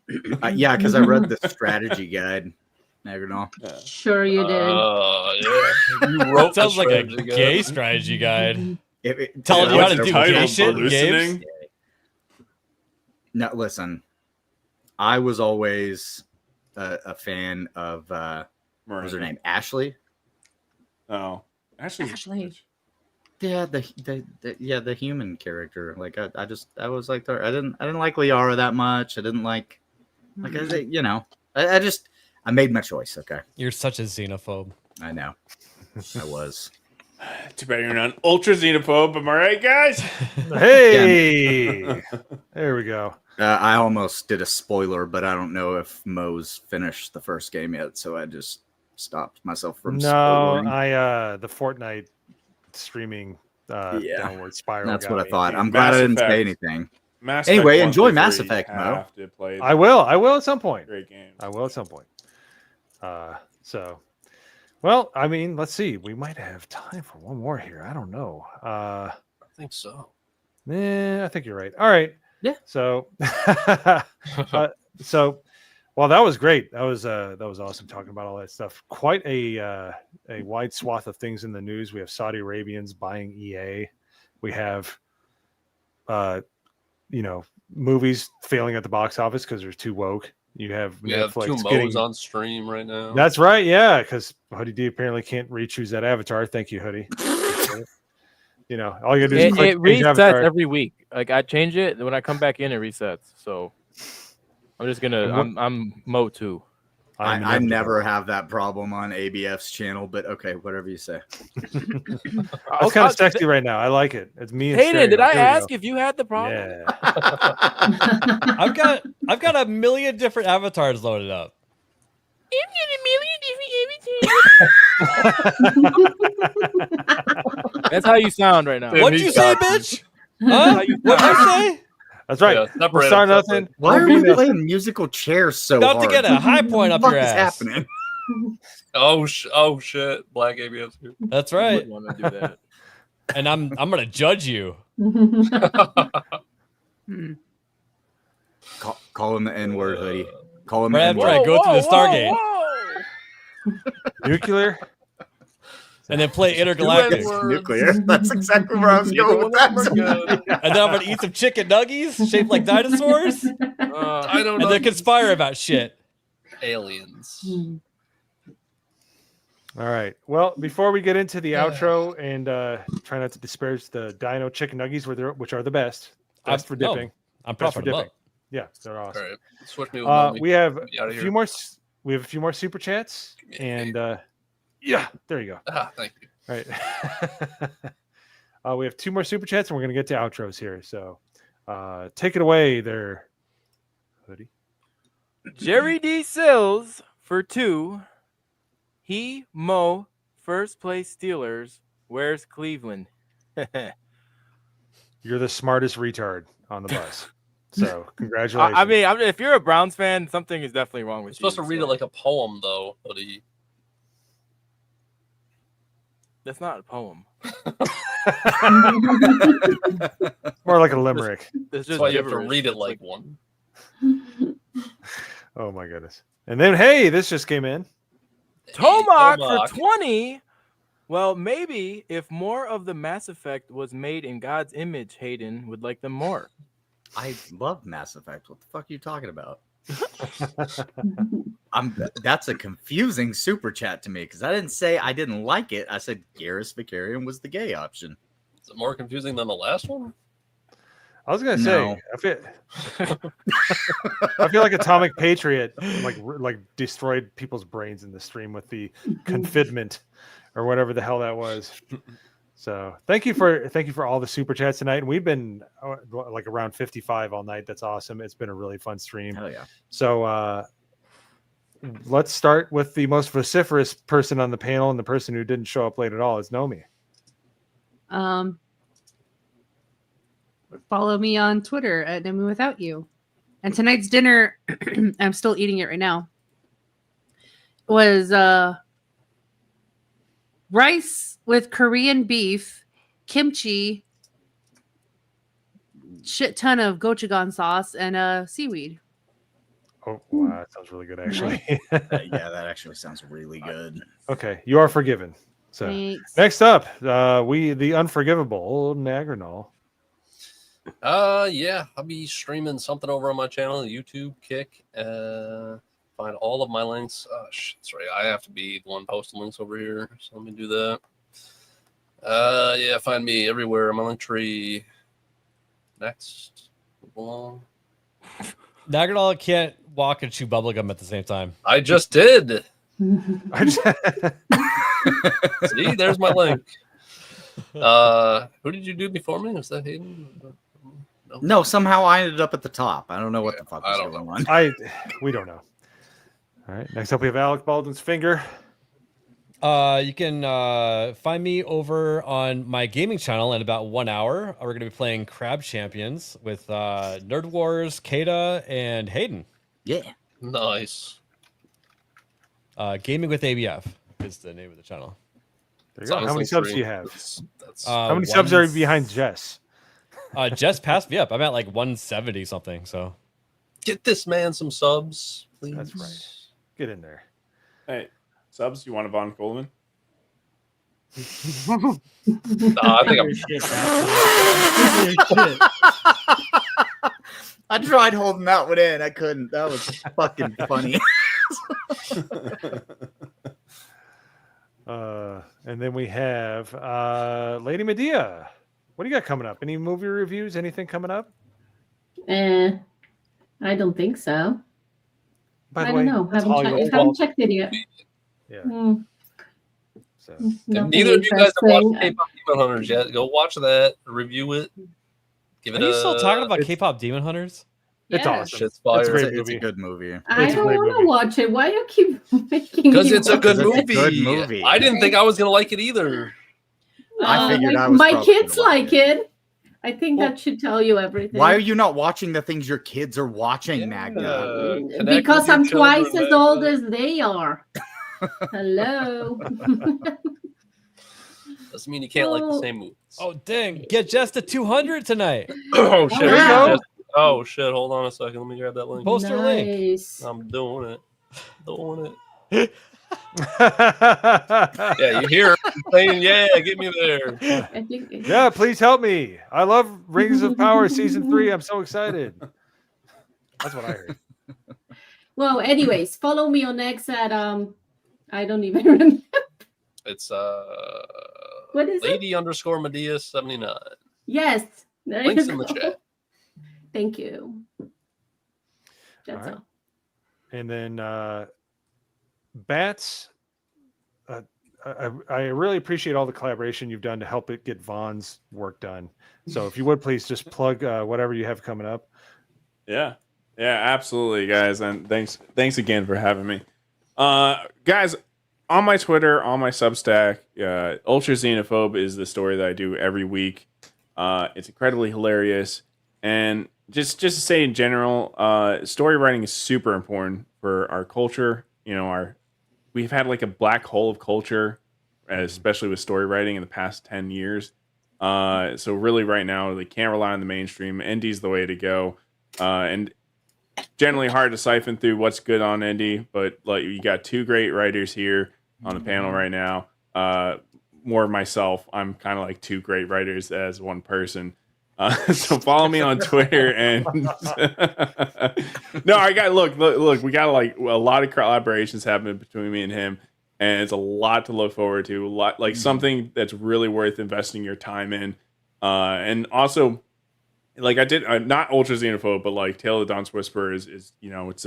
Yeah, because I read the strategy guide. Never know. Sure you did. Yeah. You wrote Sounds the like a strategy guide. gay strategy guide. It- Telling you how to What's do the gay title? shit, Hallucinating? games. No, listen. I was always a fan of what was her name? Ashley. Oh, Ashley. Yeah, the human character. Like I was like I didn't like Liara that much. I didn't like I made my choice. Okay, You're such a xenophobe. I know. I was. Too bad you're not an ultra xenophobe. Am I right, guys? Hey, there we go. I almost did a spoiler, but I don't know if Mo's finished the first game yet, so I just stopped myself from No, spoiling. the Fortnite streaming downward spiral. That's got what I me. thought. I'm glad I didn't say anything. Mass Anyway, Effect enjoy 1 through Mass 3, Effect, you Mo. have to play I will at some point. Great game. I will at some point. So, well, I mean, let's see. We might have time for one more here. I don't know. I think so. I think you're right. All right. Yeah. So, well, that was great. That was awesome talking about all that stuff. Quite a wide swath of things in the news. We have Saudi Arabians buying EA. We have, movies failing at the box office because they're too woke. You have We have Netflix 2 getting Mo's on stream right now. That's right, yeah, because Hoodie D apparently can't re-choose that avatar. Thank you, Hoodie. All you gotta do is It click change resets avatar. every week. Like I change it, and when I come back in, it resets. So I'm just gonna. I'm Mo too. I never have that problem on ABF's channel, but okay, whatever you say. That's kind of sexy right now. I like it. It's me and Hayden, did Stereo. I Here we ask go. if you had the problem? Yeah. I've got a million different avatars loaded up. That's how you sound right now. What'd you say, bitch? Huh? What'd you say? That's right. Yeah, We're starting nothing. Why are We're we being playing musical chairs so About hard? to get a high point up What your is ass. happening? Oh shit! Black ABS here. That's right. Want to do that? And I'm gonna judge you. Call him the N-word, Hoodie. Call him Right the after I N-word. go through the Stargate Nuclear. and then play Intergalactic. Nuclear. That's exactly where I was going with that. And then I'm gonna eat some chicken nuggies shaped like dinosaurs. I don't know. And then conspire about shit. Aliens. All right. Well, before we get into the outro and try not to disparage the Dino chicken nuggies, which are the best for no, dipping. I'm Best for propping them dipping. up. Yeah, they're awesome. All right. Switch me with mommy. We have Get me outta a here. few more. We have a few more super chats, and yeah, there you go. Thank you. All right. We have 2 more super chats, and we're gonna get to outros here. So, take it away, there, Hoodie. Jerry D. Sills for 2. He, Mo, first place Steelers. Where's Cleveland? You're the smartest retard on the bus. So, congratulations. I mean, if you're a Browns fan, something is definitely wrong with You're supposed you. to read it like a poem, though, buddy. That's not a poem. More like a limerick. That's That's why you have to read it like one. Oh my goodness. And then, hey, this just came in. Tomac Tomac. for 20. Well, maybe if more of the Mass Effect was made in God's image, Hayden would like them more. I love Mass Effect. What the fuck are you talking about? That's a confusing super chat to me because I didn't say I didn't like it. I said Garrus Vicarian was the gay option. Is it more confusing than the last one? I was gonna No. say, I feel like Atomic Patriot like destroyed people's brains in the stream with the confinement or whatever the hell that was. So thank you for all the super chats tonight. And we've been like around 55 all night. That's awesome. It's been a really fun stream. Hell yeah. So let's start with the most vociferous person on the panel, and the person who didn't show up late at all is Nomi. Follow me on Twitter at Nomi Without You. And tonight's dinner, I'm still eating it right now, was rice with Korean beef, kimchi, shit ton of gochujang sauce, and seaweed. Oh, wow, that sounds really good, actually. Yeah, that actually sounds really good. Okay, you are forgiven. So Thanks. next up, the unforgivable Nagranol. Yeah, I'll be streaming something over on my channel, YouTube Kick. Find all of my links. Oh shit, sorry, I have to be the one posting links over here, so let me do that. Yeah, find me everywhere. My link tree. Next, move along. Nagranol can't walk and chew bubblegum at the same time. I just did. See, there's my link. Who did you do before me? Was that Hayden? No, somehow I ended up at the top. I don't know what the fuck was going on. We don't know. All right. Next up, we have Alec Baldwin's finger. You can find me over on my gaming channel in about 1 hour. We're going to be playing Crab Champions with Nerd Wars, Kata, and Hayden. Yeah. Nice. Gaming with ABF is the name of the channel. There you go. How many subs do you have? That's How many subs are behind Jess? Jess passed me up. I'm at like 170 something. So get this man some subs, please. That's right. Get in there. Hey, subs, you want a Von Coleman? I think I tried holding that one in. I couldn't. That was fucking funny. And then we have Lady Medea. What do you got coming up? Any movie reviews? Anything coming up? I don't think so. By the I way, don't know. that's Haven't checked it yet. Yeah. So neither of you guys have watched K-pop Demon Hunters yet. Go watch that, review it, give are it you still talking about K-pop Demon Hunters? It's Yeah. awesome. Shit's fire. It's a good movie. I don't want to watch it. Why do you keep making Because me it's a watch good it? movie. Good movie. I didn't think I was gonna like it either. I figured I was my probably kids gonna like it. I think that should tell you everything. Why are you not watching the things your kids are watching, Magda? Because I'm twice as old as they are. Hello. Doesn't mean you can't like the same movies. Oh dang! Get Jess to 200 tonight. Oh shit! Wow. Oh shit! Hold on a second. Let me grab that link. Post your link. Nice. I'm doing it. Doing it. Yeah, you hear her saying, "Yeah, get me there." I think Yeah, please help me. I love Rings of Power season 3. I'm so excited. That's what I heard. Well, anyways, follow me on X at I don't even remember. It's What is it? Lady_Medea79. Yes. There Links you in the go. chat. Thank you. That's All right. all. And then Bats, I really appreciate all the collaboration you've done to help it get Vaughn's work done. So if you would please just plug whatever you have coming up. Yeah, absolutely, guys, and thanks again for having me, guys. On my Twitter, on my Substack, Ultra Xenophobe is the story that I do every week. It's incredibly hilarious, and just to say in general, story writing is super important for our culture. You know, we've had like a black hole of culture, especially with story writing in the past 10 years. So really right now, they can't rely on the mainstream. Indie's the way to go. And generally hard to siphon through what's good on indie, but like you got two great writers here on the panel right now. More myself, I'm kind of like two great writers as one person. So follow me on Twitter and no, I got look, we got like a lot of collaborations happening between me and him, and it's a lot to look forward to. A lot like something that's really worth investing your time in, and also like I did not ultra xenophobe, but like Tale of the Dawn's Whisper is you know it's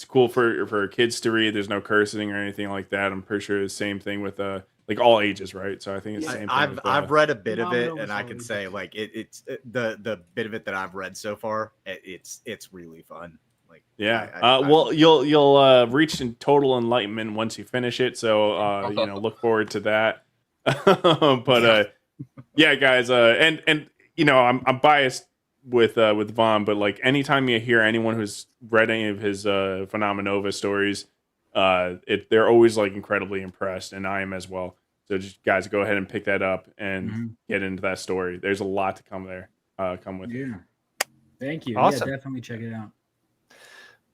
cool for kids to read. There's no cursing or anything like that. I'm pretty sure the same thing with like all ages, right? So I think it's the same thing. I've read a bit of it, and I can say like it's the bit of it that I've read so far. It's really fun. Like well, you'll reach in total enlightenment once you finish it. So you know, look forward to that. But yeah, guys, and you know, I'm biased with Vaughn, but like anytime you hear anyone who's read any of his Phenomenova stories, they're always like incredibly impressed, and I am as well. So just guys, go ahead and pick that up and get into that story. There's a lot to come there. Come with you. Thank you. Awesome. Yeah, definitely check it out.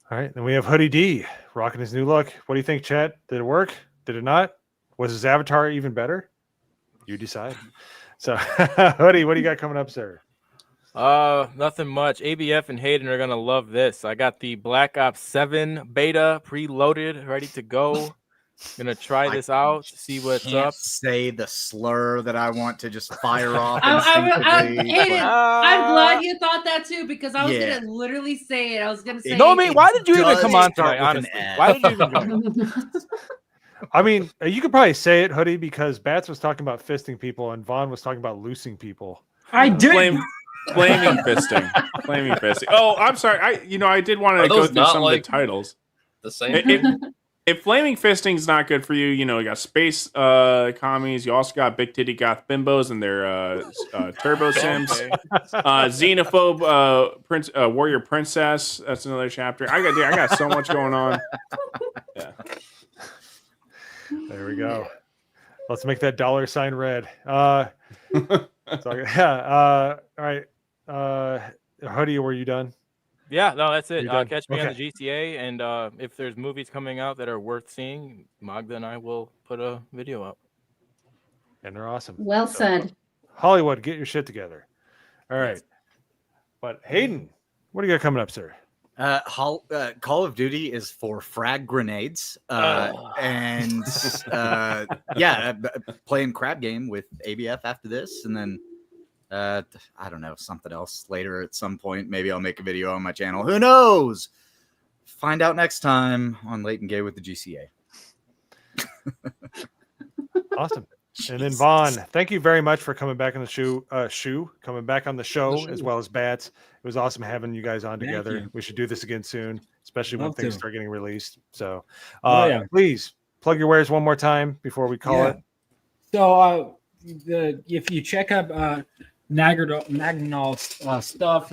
All right, then we have Hoodie D rocking his new look. What do you think, Chat? Did it work? Did it not? Was his avatar even better? You decide. So, Hoodie, what do you got coming up, sir? Nothing much. ABF and Hayden are gonna love this. I got the Black Ops 7 beta preloaded, ready to go. Gonna try this out, see what's up. Say the slur that I want to just fire off. Hayden, I'm glad you thought that too, because I was Yeah. gonna literally say it. I was gonna say. No, me. Why did you even does come on start tonight? with an Honestly, F. why did you even join? I mean, you could probably say it, Hoodie, because Bats was talking about fisting people and Vaughn was talking about loosing people. I did. Flaming fisting. Flaming fisting. Oh, I'm sorry. I did want to go through some of the titles. The same. If flaming fisting's not good for you, you know, you got space commies. You also got big titty goth bimbos and their turbo sims. Xenophobe warrior princess. That's another chapter. I got so much going on. Yeah. There we go. Let's make that $sign red. All right. Hoodie, were you done? Yeah, no, that's it. You're done? Catch me on the Okay. GCA, and if there's movies coming out that are worth seeing, Magda and I will put a video up. And they're awesome. Well said. Hollywood, get your shit together. All right. But Hayden, what do you got coming up, sir? Call of Duty is for frag grenades, and playing crab game with ABF after this, and then I don't know, something else later at some point. Maybe I'll make a video on my channel. Who knows? Find out next time on Late and Gay with the GCA. Awesome. And then Vaughn, thank you very much for coming back on the coming back on the show as well as Bats. It was awesome having you guys on together. you. We should do this again soon, especially when Love things to. start getting released. So Yeah. please plug your wares one more time before we call it. So if you check up Nagnal's stuff,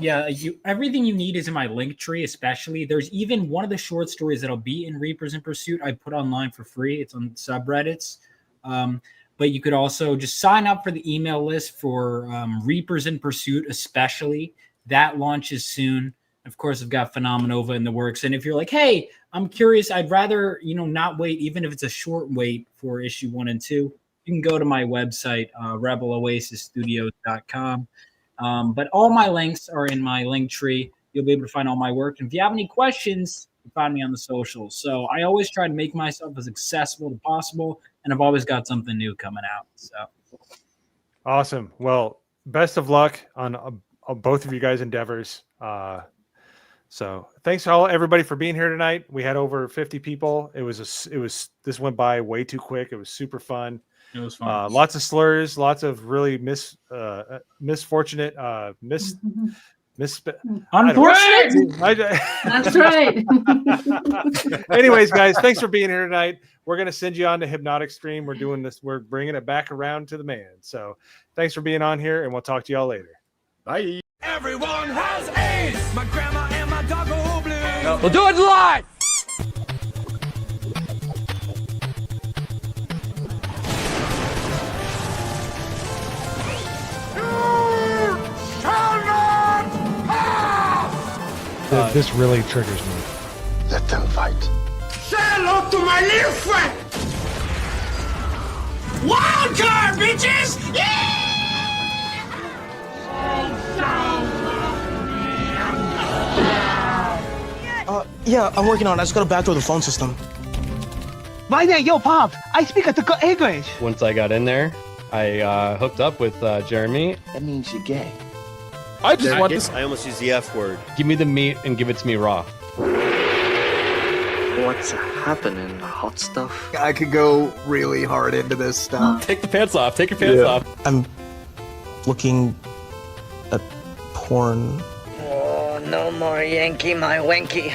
everything you need is in my link tree. Especially there's even one of the short stories that'll be in Reapers in Pursuit I put online for free. It's on subreddits. But you could also just sign up for the email list for Reapers in Pursuit, especially. That launches soon. Of course, I've got Phenomenova in the works. And if you're like, hey, I'm curious, I'd rather, not wait, even if it's a short wait for issue 1 and 2, you can go to my website, rebeloasisstudios.com. But all my links are in my link tree. You'll be able to find all my work. And if you have any questions, you can find me on the socials. So I always try to make myself as accessible as possible. And I've always got something new coming out. So Awesome. Well, best of luck on both of you guys' endeavors. So thanks to everybody for being here tonight. We had over 50 people. This went by way too quick. It was super fun. it was fun. Lots of slurs, lots of really misfortunate, Unfortunate. That's right. Anyways, guys, thanks for being here tonight. We're going to send you on to Hypnotic Stream. We're doing this. We're bringing it back around to the man. So thanks for being on here, and we'll talk to y'all later. Bye. Everyone has AIDS. My grandma and my dog go blue. We'll do it live. You shall not pass. This really triggers me. Let them fight. Say hello to my little friend! Wild card, bitches! Yeah, I'm working on it. I just gotta backdoor the phone system. Right there, yo, Pop. I speak at the English. Once I got in there, I hooked up with Jeremy. That means you're gay. I just want this. I almost used the F word. Give me the meat and give it to me raw. What's happening, hot stuff? I could go really hard into this stuff. Take the pants off. Take your pants off. I'm looking at porn. Oh, no more Yankee, my wanky.